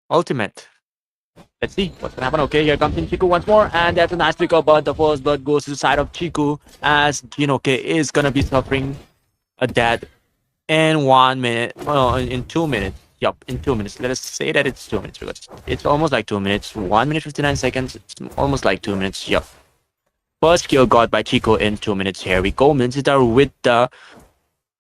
ultimate. Let's see what's gonna happen. Okay, here comes in Chiku once more, and that's a nice pick up, but the first blood goes to the side of Chiku as Jinoke is gonna be suffering a death in 1 minute. Oh, in 2 minutes. Yup, in 2 minutes. Let us say that it's 2 minutes because it's almost like 2 minutes. 1 minute 59 seconds. It's almost like 2 minutes. Yup. First kill got by Chico in 2 minutes. Here we go. Minsitar with the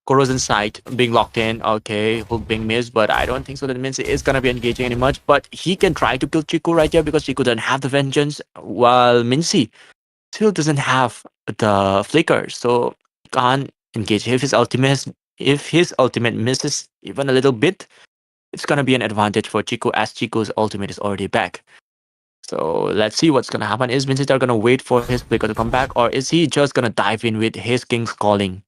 corrosion sight being locked in. Okay, hook being missed, but I don't think so that Mincy is gonna be engaging any much. But he can try to kill Chico right here because Chico doesn't have the vengeance, while Mincy still doesn't have the flicker, so can't engage. If his ultimate misses even a little bit, it's gonna be an advantage for Chico as Chico's ultimate is already back. So let's see what's gonna happen. Is Mincy gonna wait for his flicker to come back, or is he just gonna dive in with his King's Calling?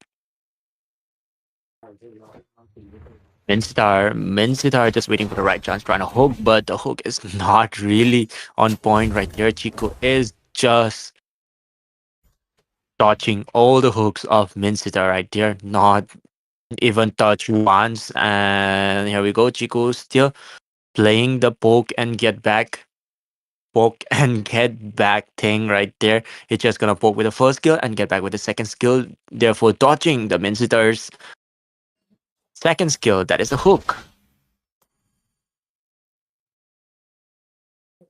Minsitar just waiting for the right chance, trying to hook, but the hook is not really on point right there. Chico is just dodging all the hooks of Minsitar right there, not even touch once. And here we go. Chico still playing the poke and get back thing right there. He's just gonna poke with the first skill and get back with the second skill, therefore dodging the Minsitar's second skill. That is a hook.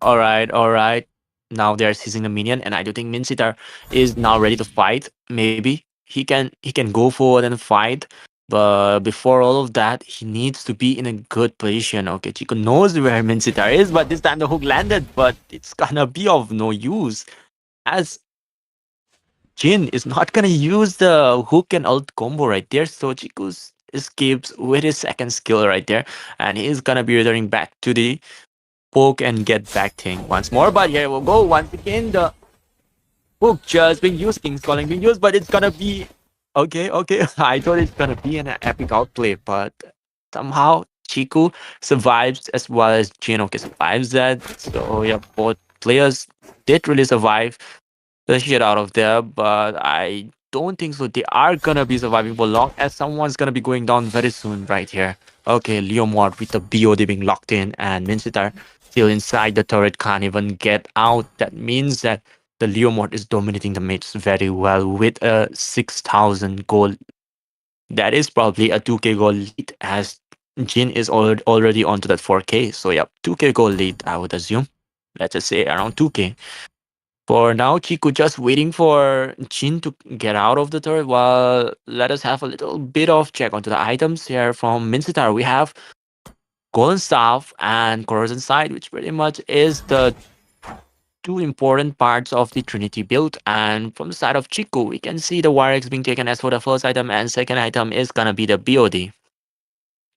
All right, all right. Now they're seizing the minion, and I do think Minsitar is now ready to fight. Maybe he can go forward and fight, but before all of that, he needs to be in a good position. Okay, Chico knows where Minsitar is, but this time the hook landed, but it's gonna be of no use as Jin is not gonna use the hook and ult combo right there. So Chico's escapes with his second skill right there, and he's gonna be returning back to the poke and get back thing once more. But here we'll go once again. The hook just being used, King's Calling being used, but it's gonna be okay. Okay, I thought it's gonna be an epic outplay, but somehow Chiku survives as well as Jinoke survives that. So yeah, both players did really survive the shit out of there, but I don't think so. They are gonna be surviving for long, as someone's gonna be going down very soon right here. Okay, Leomord with the BOD being locked in, and Minsitar still inside the turret, can't even get out. That means that the Leomord is dominating the mates very well with a 6,000 gold. That is probably a 2k gold lead, as Jin is already onto that 4k. So, yep, 2k gold lead, I would assume. Let's just say around 2k. For now, Chiku just waiting for Jin to get out of the turret. While let us have a little bit of check onto the items here from Minsitar. We have Golden Staff and Corrosion Sight, which pretty much is the two important parts of the Trinity build. And from the side of Chiku, we can see the Warx being taken as for the first item, and second item is gonna be the BOD.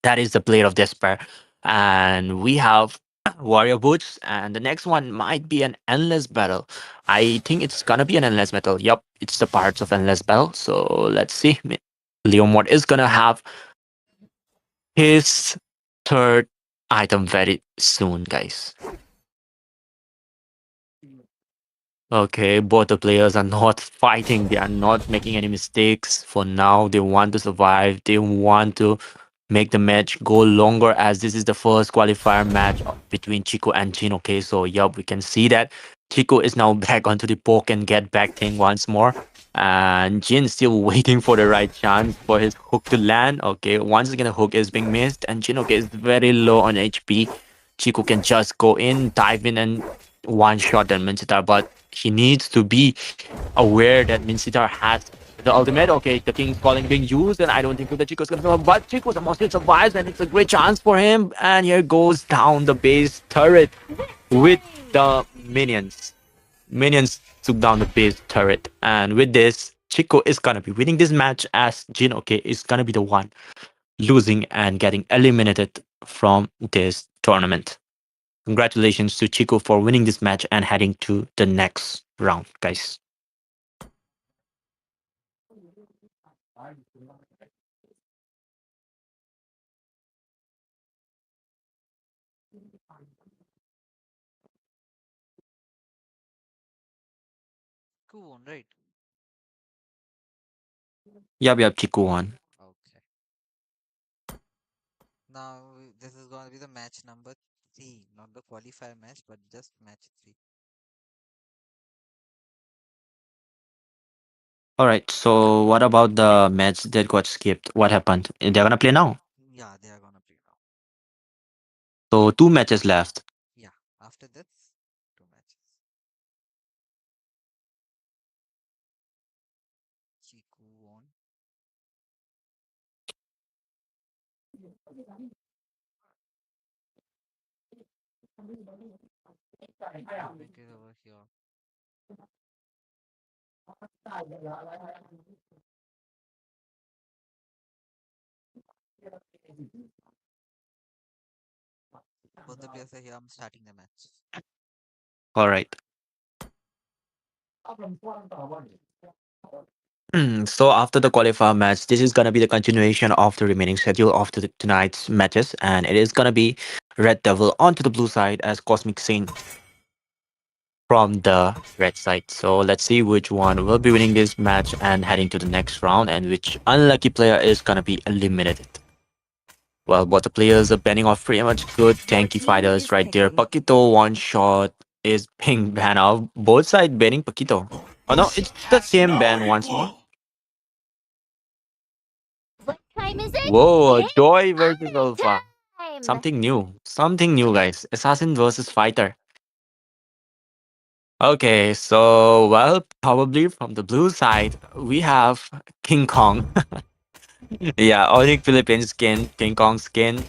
That is the Blade of Despair. And we have Warrior Boots, and the next one might be an Endless Battle. I think it's gonna be an Endless Battle. Yup, it's the parts of Endless Battle. So let's see. Leomord is gonna have his third item very soon, guys. Okay, both the players are not fighting. They are not making any mistakes. For now, they want to survive. They want to make the match go longer, as this is the first qualifier match between Chico and Jin. Okay, so yup, we can see that Chico is now back onto the poke and get back thing once more. And Jin still waiting for the right chance for his hook to land. Okay, once again, the hook is being missed, and Jin, okay, is very low on HP. Chico can just go in, dive in, and one shot that Minsitar, but he needs to be aware that Minsitar has the ultimate. Okay, the King's Calling being used, and I don't think that Chico's gonna survive, but Chico somehow still survives, and it's a great chance for him. And here goes down the base turret with the minions. Minions took down the base turret, and with this, Chico is gonna be winning this match, as Jin, okay, is gonna be the one losing and getting eliminated from this tournament. Congratulations to Chico for winning this match and heading to the next round, guys. Cool, right? Yep, yep, Chico won. Okay. Now this is going to be the match number three, not the qualifier match, but just match three. All right, so what about the match that got skipped? What happened? They're gonna play now. Yeah, they are gonna play now. So two matches left. Yeah, after this, two matches. Chiku won. Make it over here. Both the players are here. I'm starting the match. All right. So after the qualifier match, this is gonna be the continuation of the remaining schedule of tonight's matches, and it is gonna be Red Devil onto the blue side as Cosmic Saint from the red side. So let's see which one will be winning this match and heading to the next round, and which unlucky player is gonna be eliminated. Well, both the players are banning off pretty much good tanky fighters right there. Paquito one shot is being banned off. Both sides banning Paquito. Oh no, it's the same ban once more. What time is it? Whoa, Hey, Joy versus Alpha. time. Something new. Something new, guys. Assassin versus Fighter. Okay, so, well, probably from the blue side, we have King Kong. Yeah, Onyx Philippines skin, King Kong skin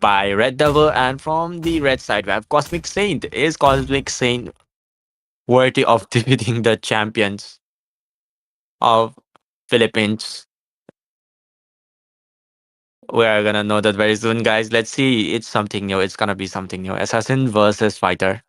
by Red Devil. And from the red side, we have Cosmic Saint. Is Cosmic Saint worthy of defeating the champions of Philippines? We are gonna know that very soon, guys. Let's see. It's something new. It's gonna be something new. Assassin versus Fighter.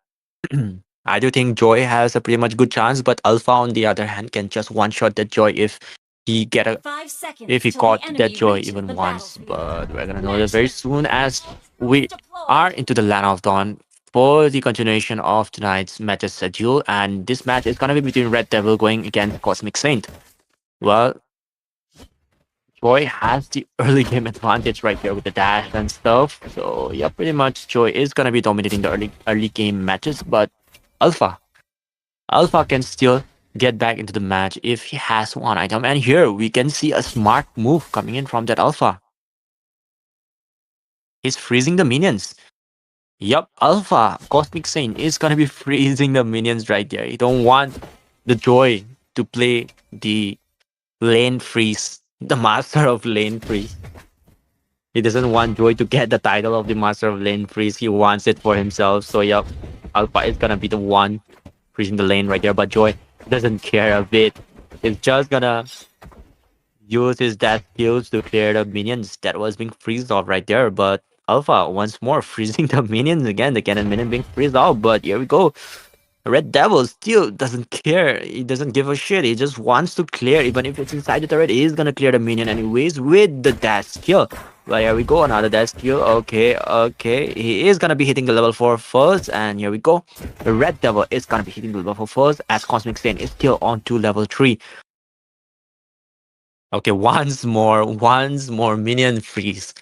I do think Joy has a pretty much good chance, but Alpha on the other hand can just one shot that Joy if he get a 5 seconds if he till caught the enemy that Joy reaches even the once. battlefield. But we're gonna know that very soon as we are into the land of dawn for the continuation of tonight's matches schedule, and this match is gonna be between Red Devil going against Cosmic Saint. Well, Joy has the early game advantage right here with the dash and stuff. So yeah, pretty much Joy is gonna be dominating the early game matches, but Alpha Alpha can still get back into the match if he has one item. And here we can see a smart move coming in from that Alpha. He's freezing the minions. Yup, Alpha Cosmic Saint is gonna be freezing the minions right there. You don't want the Joy to play the lane freeze, the master of lane freeze. He doesn't want Joy to get the title of the master of lane freeze. He wants it for himself. So yup, Alpha is gonna be the one freezing the lane right there. But Joy doesn't care a bit. He's just gonna use his dash skills to clear the minions that was being freezed off right there. But Alpha once more freezing the minions again. The cannon minion being freezed off. But here we go. Red Devil still doesn't care. He doesn't give a shit. He just wants to clear. Even if it's inside the turret, he's gonna clear the minion anyways with the dash skill. But here we go, another dash skill. Okay. He is gonna be hitting the level 4 first. And here we go. The Red Devil is gonna be hitting the level 4 first as Cosmic Saint is still on to level 3. Okay, once more minion freeze.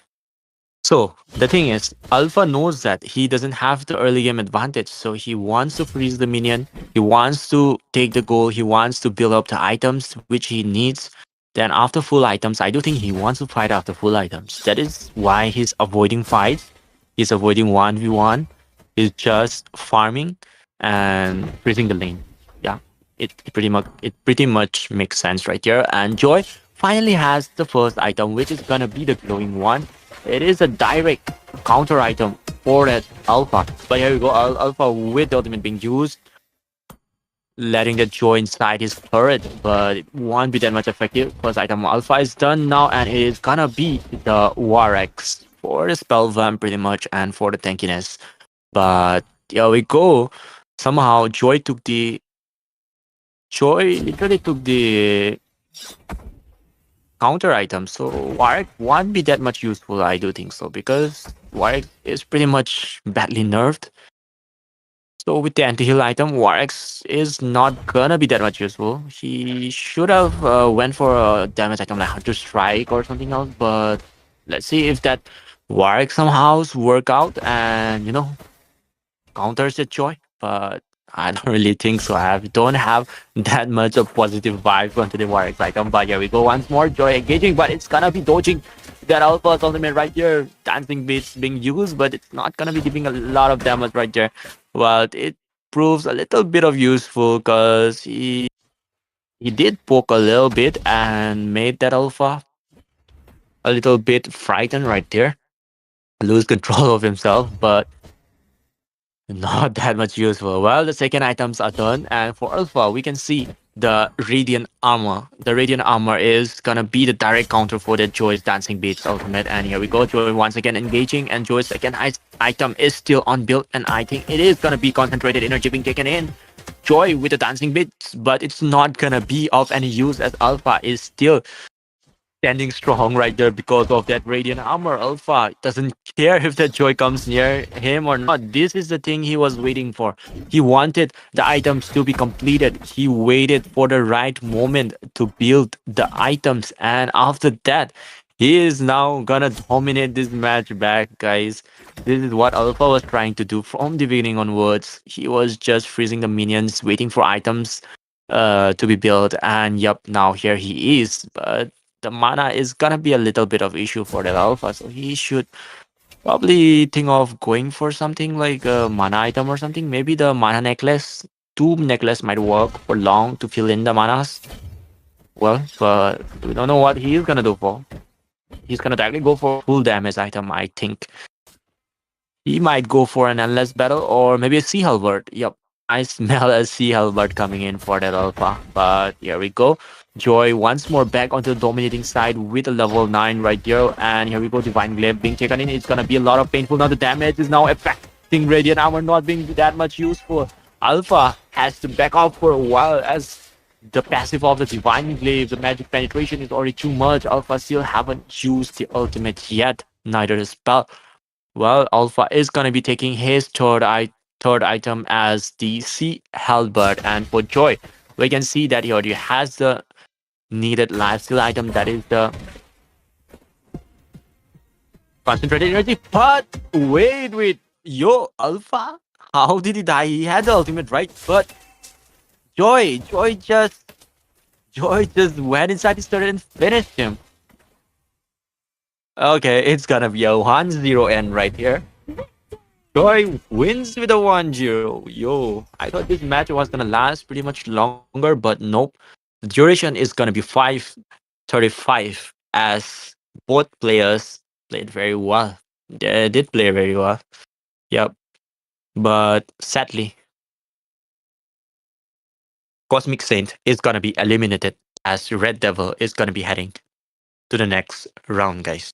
So the thing is, Alpha knows that he doesn't have the early game advantage, so he wants to freeze the minion, he wants to take the goal, he wants to build up the items which he needs. Then after full items, I do think he wants to fight after full items. That is why he's avoiding fights, he's avoiding 1v1, he's just farming and freezing the lane. Yeah, it pretty much makes sense right here. And Joy finally has the first item, which is gonna be the glowing one. It is a direct counter item for that Alpha. But here we go, Alpha with the ultimate being used, letting the Joy inside his turret, but it won't be that much effective. First item Alpha is done now, and it is gonna be the Warex for the spell vamp pretty much and for the tankiness. But here we go. Somehow Joy literally took the counter item, so Warwick won't be that much useful, I do think so, because Warwick is pretty much badly nerfed. So with the anti-heal item, Warwick is not gonna be that much useful. He should have went for a damage item like Hunter Strike or something else, but let's see if that Warwick somehow work out and, counters the Joy. But I don't really think so. Don't have that much of positive vibes onto the Warwick item. But here we go once more. Joy engaging, but it's gonna be dodging that Alpha's ultimate right here. Dancing beats being used, but it's not gonna be giving a lot of damage right there. Well, it proves a little bit of useful because he did poke a little bit and made that Alpha a little bit frightened right there. Lose control of himself, but not that much useful. Well, the second items are done, and for Alpha, we can see the Radiant Armor. The Radiant Armor is gonna be the direct counter for the Joy's Dancing Beats ultimate. And here we go, Joy once again engaging, and Joy's second item is still on build, and I think it is gonna be concentrated energy being taken in. Joy with the dancing bits, but it's not gonna be of any use as Alpha is still standing strong right there because of that radiant armor. Alpha doesn't care if that joy comes near him or not. This is the thing he was waiting for. He wanted the items to be completed. He waited for the right moment to build the items, and after that he is now gonna dominate this match back, guys. This is what Alpha was trying to do from the beginning onwards. He was just freezing the minions, waiting for items to be built, and yep, now here he is. But the mana is gonna be a little bit of issue for that Alpha, so he should probably think of going for something like a mana item or something. Maybe the mana necklace. Two necklace might work for long to fill in the manas. Well, but we don't know what he is gonna do for. He's gonna directly go for full damage item, I think. He might go for an endless battle or maybe a sea halberd. Yep. I smell a sea halberd coming in for that Alpha. But here we go. Joy once more back onto the dominating side with a level 9 right there. And here we go. Divine Glaive being taken in. It's gonna be a lot of painful. Now the damage is now affecting Radiant Armor not being that much useful. Alpha has to back off for a while as the passive of the Divine Glaive, the magic penetration is already too much. Alpha still haven't used the ultimate yet. Neither the spell. Well, Alpha is going to be taking his third item as the Sea Halberd. And for Joy, we can see that he already has the needed lifesteal item, that is the concentrated energy. But wait, yo, Alpha? How did he die? He had the ultimate, right? But Joy just went inside his turret and finished him. Okay, it's gonna be a 1-0 end right here. Joy wins with a 1-0. Yo, I thought this match was gonna last pretty much longer, but nope. The duration is gonna be 5:35 as both players played very well. They did play very well. Yep. But sadly, Cosmic Saint is gonna be eliminated as Red Devil is gonna be heading to the next round, guys.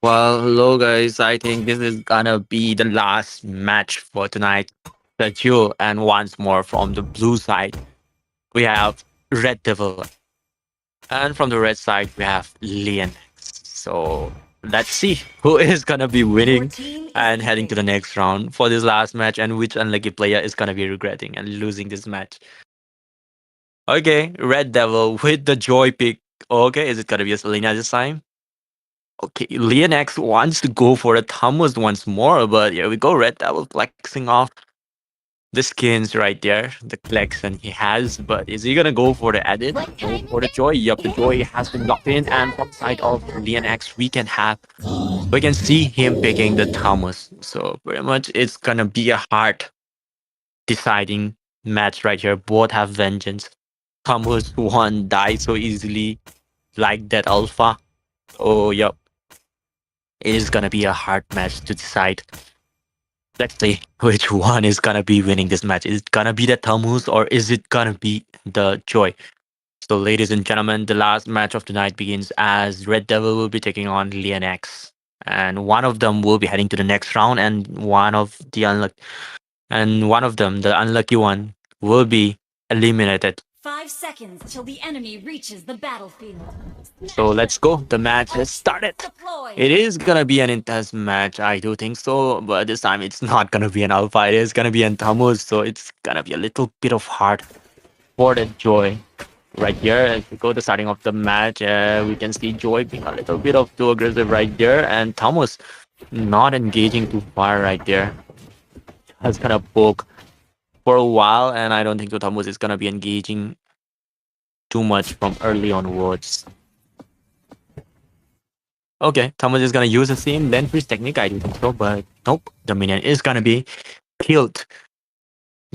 Well, hello guys. I think this is gonna be the last match for tonight. The duel, and once more from the blue side, we have Red Devil, and from the red side, we have Leon. So let's see who is gonna be Your winning team is and heading to the leaving. next round for this last match, and which unlucky player is gonna be regretting and losing this match. Okay, Red Devil with the joy pick. Okay, is it gonna be a Selena this time? Okay, Leon X wants to go for a Thomas once more, but here we go. Red Devil flexing off the skins right there, the collection he has. But is he gonna go for the edit? What Go time is for the it? joy. Yup, the joy has been locked in, and from the side of Leon X, we can see him picking the Thomas. So pretty much, it's gonna be a hard deciding match right here. Both have vengeance. Thomas won't die so easily like that Alpha. Oh, yup. It is gonna be a hard match to decide. Let's see which one is gonna be winning this match. Is it gonna be the Tamus or is it gonna be the Joy? So, ladies and gentlemen, the last match of the night begins as Red Devil will be taking on Leon X, and one of them will be heading to the next round, and one of them, the unlucky one, will be eliminated. 5 seconds till the enemy reaches the battlefield. So let's go. The match has started. Deployed. It is gonna be an intense match, I do think so, but this time it's not gonna be an alpha, it is gonna be an Tamus, so it's gonna be a little bit of hard for the Joy. Right here, as we go to the starting of the match, we can see Joy being a little bit of too aggressive right there, and Tamus not engaging too far right there. Has gonna poke for a while, and I don't think Tamus is gonna be engaging too much from early onwards. Okay, Thomas is gonna use the same land freeze technique, I do think so, but nope, the minion is gonna be killed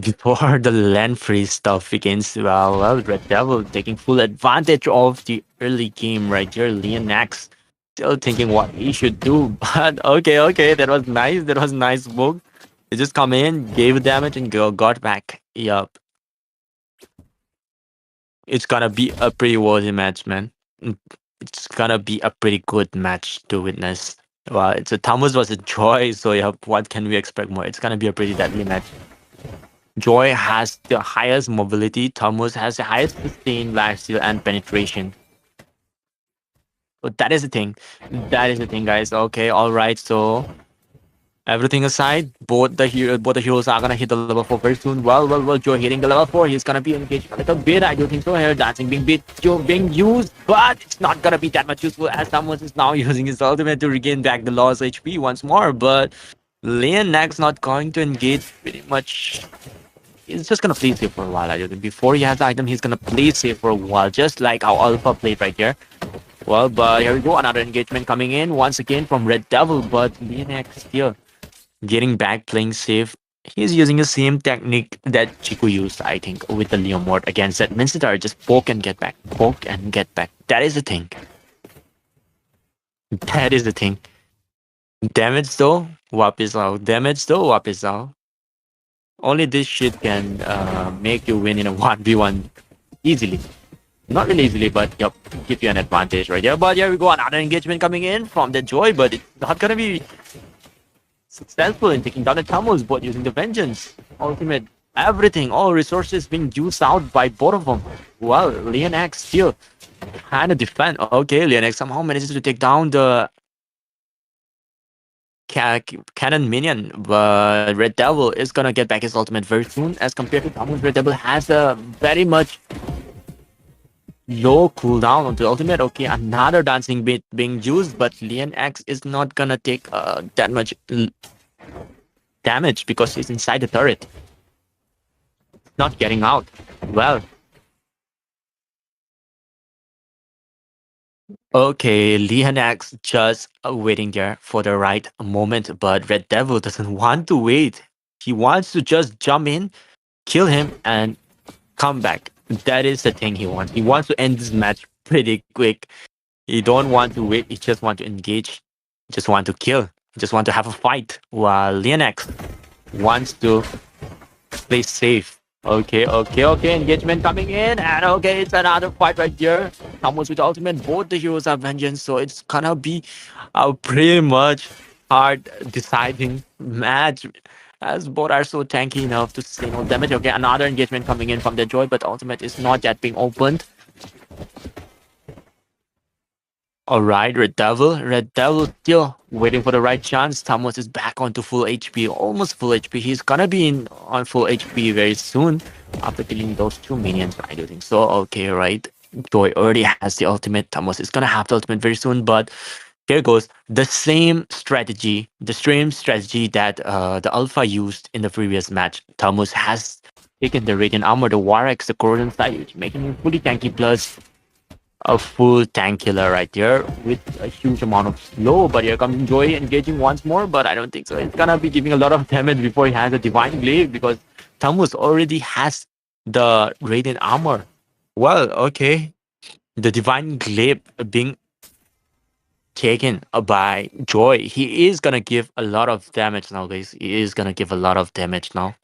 before the land freeze stuff begins. Well, Red Devil taking full advantage of the early game right here. Leonax still thinking what he should do, but okay, that was nice. That was nice move. He just come in, gave damage, and got back. Yup. It's gonna be a pretty worthy match, man. It's gonna be a pretty good match to witness. Well, it's a Thomas was a Joy, so yeah, what can we expect more? It's gonna be a pretty deadly match. Joy has the highest mobility, Thomas has the highest sustain, lifesteal, and penetration. But that is the thing. That is the thing, guys. Okay, alright, so everything aside, both the heroes are gonna hit the level 4 very soon. Well, Joe hitting the level 4. He's gonna be engaged a little bit. I do think so. Here, dancing being used, but it's not gonna be that much useful as Thomas is now using his ultimate to regain back the lost HP once more. But Leon Nax not going to engage pretty much. He's just gonna play safe for a while. I do think before he has the item, he's gonna play safe for a while, just like how Alpha played right here. Well, but here we go. Another engagement coming in once again from Red Devil, but Leon Nax still getting back, playing safe. He's using the same technique that Chiku used, I think, with the Leomord against that Mincetar. Just poke and get back. Poke and get back. That is the thing. That is the thing. Damage though, Wap is out. Damage though, Wap is out. Only this shit can make you win in a 1v1 easily. Not really easily, but yep, give you an advantage right there. But here we go, another engagement coming in from the Joy, but it's not gonna be successful in taking down the Tamus, but using the Vengeance. Ultimate, everything, all resources being used out by both of them. Well, Leonax still trying to defend. Okay, Leonax somehow manages to take down the cannon minion, but Red Devil is gonna get back his ultimate very soon. As compared to Tamus, Red Devil has a very much low cooldown on the ultimate. Okay, another dancing bit being used, but Leon X is not gonna take that much damage because he's inside the turret. Not getting out. Well. Okay, Leon X just waiting there for the right moment, but Red Devil doesn't want to wait. He wants to just jump in, kill him, and come back. That is the thing he wants. He wants to end this match pretty quick. He don't want to wait. He just want to engage. He just want to kill. He just want to have a fight. While Leonex wants to play safe. Okay. Engagement coming in. And okay, it's another fight right here. Thomas with ultimate. Both the heroes have vengeance, so it's gonna be a pretty much hard deciding match. As both are so tanky enough to sustain no damage. Okay, another engagement coming in from the Joy, but ultimate is not yet being opened. Alright, Red Devil. Red Devil still waiting for the right chance. Thomas is back onto full HP, almost full HP. He's gonna be in on full HP very soon after killing those two minions. I do think so. Okay, right. Joy already has the ultimate. Thomas is gonna have the ultimate very soon, but here goes the same strategy that the Alpha used in the previous match. Thomas has taken the Radiant Armor, the Warex, the Corrosion side, making him fully tanky plus a full tank killer right there with a huge amount of slow. But here comes Joy engaging once more, but I don't think so. It's gonna be giving a lot of damage before he has a Divine Glaive because Tamus already has the Radiant Armor. Well, okay. The Divine Glaive being taken by Joy. He is gonna give a lot of damage now, guys. He is gonna give a lot of damage now.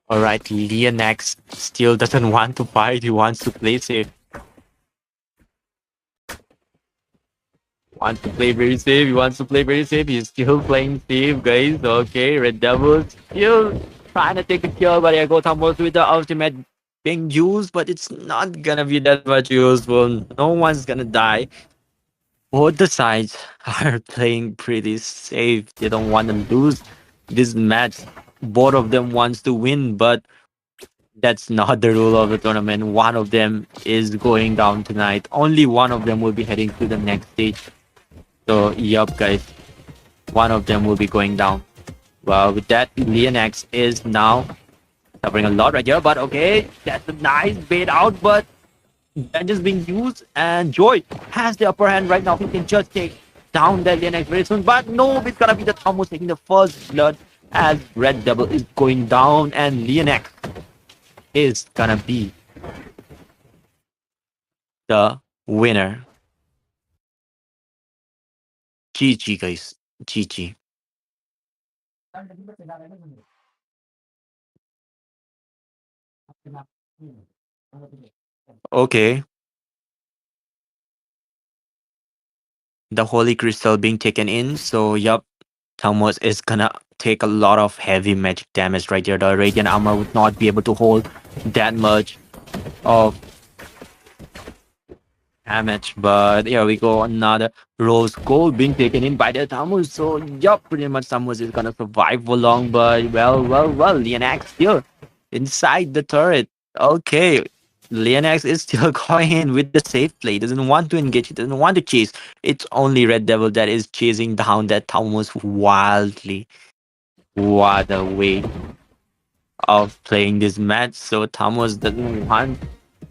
Alright, Leonax still doesn't want to fight. He wants to play safe. Wants to play very safe. He wants to play very safe. He's still playing safe, guys. Okay, Red Devil still trying to take a kill, but here goes Thambos with the ultimate being used, but it's not gonna be that much useful. No one's gonna die. Both the sides are playing pretty safe. They don't want to lose this match. Both of them wants to win, but that's not the rule of the tournament. One of them is going down tonight. Only one of them will be heading to the next stage. So, yup, guys. One of them will be going down. Well, with that, Leonax is now suffering a lot right here. But okay, that's a nice bait out. But vengeance being used. And Joy has the upper hand right now. He can just take down that Leonax very soon. But no, it's going to be the Thomas taking the first blood as Red Devil is going down. And Leonax is going to be the winner. GG, guys. GG. Okay. The Holy Crystal being taken in. So, yup. Thomas is gonna take a lot of heavy magic damage right here. The Radiant Armor would not be able to hold that much of damage. But here we go. Another Rose Gold being taken in by the Thomas. So, yup, pretty much Thomas is gonna survive for long. But, well, Leonax still inside the turret. Okay. Leonax is still going in with the safe play. He doesn't want to engage. He doesn't want to chase. It's only Red Devil that is chasing down that Thomas wildly. What a way of playing this match. So Thomas doesn't want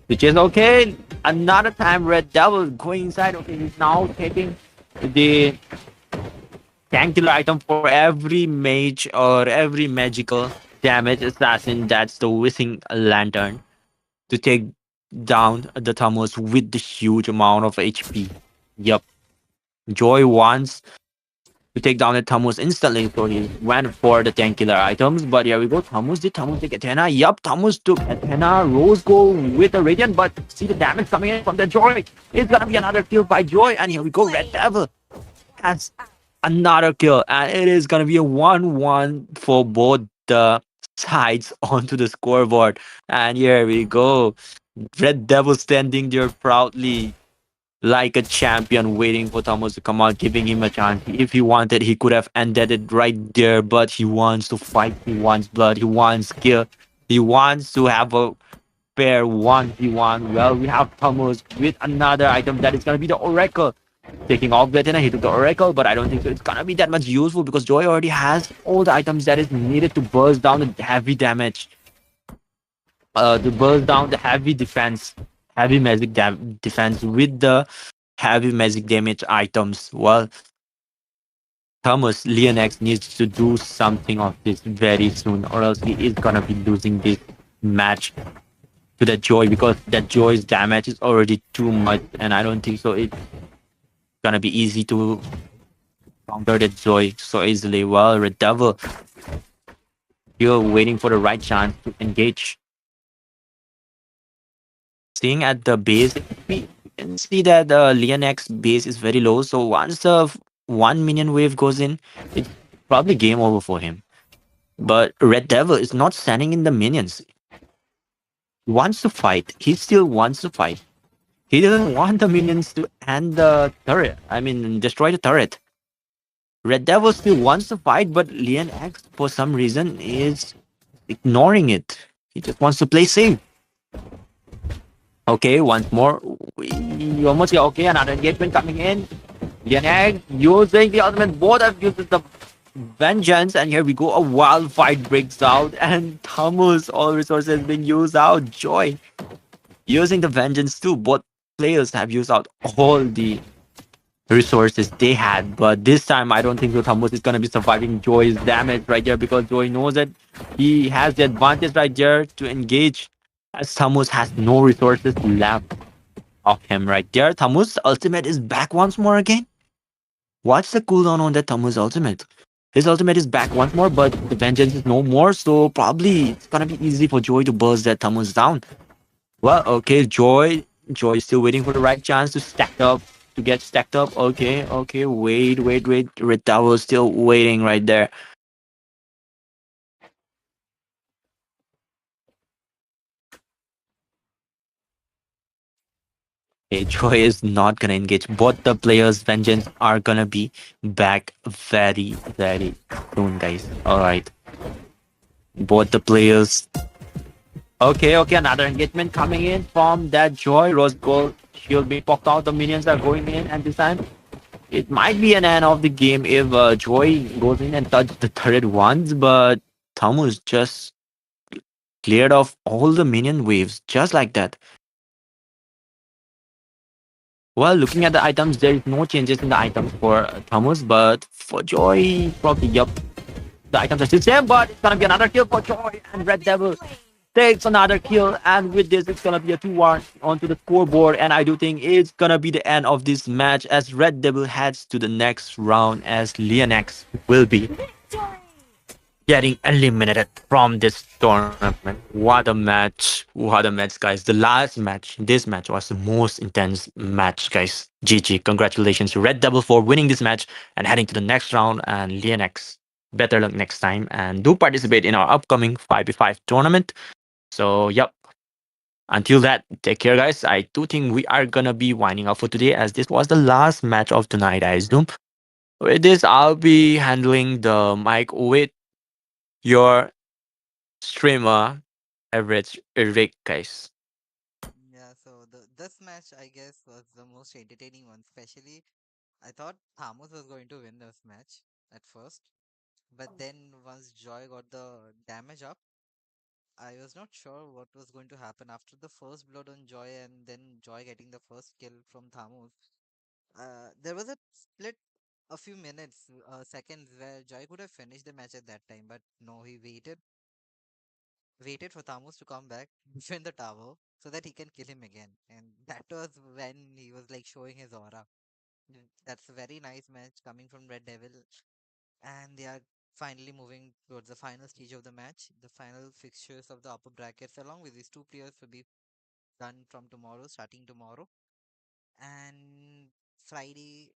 to chase. Okay, another time Red Devil going inside. Okay, he's now taking the tank killer item for every mage or every magical damage assassin. That's the Whizzing Lantern to take down the Thomas with the huge amount of HP. Yup. Joy wants to take down the Thomas instantly, so he went for the tank killer items. But here we go. Did Thomas take Athena? Yup, Thomas took Athena. Rose Gold with the Radiant, but see the damage coming in from the Joy. It's gonna be another kill by Joy, and here we go. Red Devil has another kill, and it is gonna be a 1-1 for both the sides onto the scoreboard. And here we go. Red Devil standing there proudly like a champion, waiting for Thomas to come out, giving him a chance. If he wanted, he could have ended it right there, but he wants to fight. He wants blood. He wants skill. He wants to have a fair 1v1. Well, we have Thomas with another item that is going to be the Oracle. Taking off Athena, he took the Oracle, but I don't think so it's gonna be that much useful because Joy already has all the items that is needed to burst down the heavy damage. To burst down the heavy defense, heavy magic defense with the heavy magic damage items. Well, Thomas Leonax needs to do something of this very soon, or else he is gonna be losing this match to that Joy because that Joy's damage is already too much, and I don't think so it's gonna be easy to counter that Joy so easily. Well, Red Devil, you're waiting for the right chance to engage. Seeing at the base, we can see that the Leon X base is very low. So once the one minion wave goes in, it's probably game over for him. But Red Devil is not standing in the minions. He wants to fight. He still wants to fight. He doesn't want the minions to end the turret. I mean, destroy the turret. Red Devil still wants to fight, but Leon X, for some reason, is ignoring it. He just wants to play safe. Okay, once more. We almost get okay. Another engagement coming in. Leon X using the ultimate. Both have used the vengeance, and here we go. A wild fight breaks out, and Thomas, all resources being used out. Joy using the vengeance too. Both players have used out all the resources they had, but this time I don't think Thomas is gonna be surviving Joy's damage right there because Joy knows that he has the advantage right there to engage, as Thomas has no resources left of him right there. Thomas' ultimate is back once more again. What's the cooldown on that Thomas ultimate? His ultimate is back once more, but the vengeance is no more, so probably it's gonna be easy for Joy to burst that Thomas down. Well, okay, Joy is still waiting for the right chance to stack up, to get stacked up. Okay, okay, wait. Red Devil is still waiting right there. Okay, Joy is not gonna engage. Both the players' vengeance are gonna be back very soon, guys. Alright. Both the players. Okay, another engagement coming in from that Joy. Rose Gold shield being popped out. The minions are going in, and this time it might be an end of the game if Joy goes in and touches the turret once, but Thomas just cleared off all the minion waves just like that. Well, looking at the items, there is no changes in the items for Thomas, but for Joy, probably, yup, the items are still same, but it's gonna be another kill for Joy, and Red Devil takes another kill, and with this it's gonna be a 2-1 onto the scoreboard, and I do think it's gonna be the end of this match as Red Devil heads to the next round as Leonex will be getting eliminated from this tournament. What a match, guys. The last match, this match was the most intense match, guys. GG. Congratulations to Red Devil for winning this match and heading to the next round, and Leonex, better luck next time, and do participate in our upcoming 5v5 tournament. So, yep. Until that, take care, guys. I do think we are gonna be winding up for today as this was the last match of tonight, I assume. With this, I'll be handling the mic with your streamer, average Eric, guys. Yeah, so this match I guess was the most entertaining one. Especially, I thought Thomas was going to win this match at first, but then once Joy got the damage up, I was not sure what was going to happen after the first blood on Joy and then Joy getting the first kill from Thamus. There was a split, a few minutes, seconds where Joy could have finished the match at that time, but no, he waited for Thamus to come back, defend the tower, so that he can kill him again. And that was when he was like showing his aura. That's a very nice match coming from Red Devil, and they are finally moving towards the final stage of the match. The final fixtures of the upper brackets, along with these two players, will be done from tomorrow, starting tomorrow. And Friday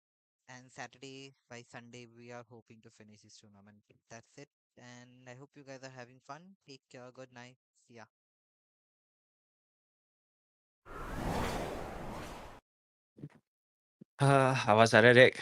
and Saturday by Sunday, we are hoping to finish this tournament. That's it. And I hope you guys are having fun. Take care. Good night. See ya. How was that, Eric?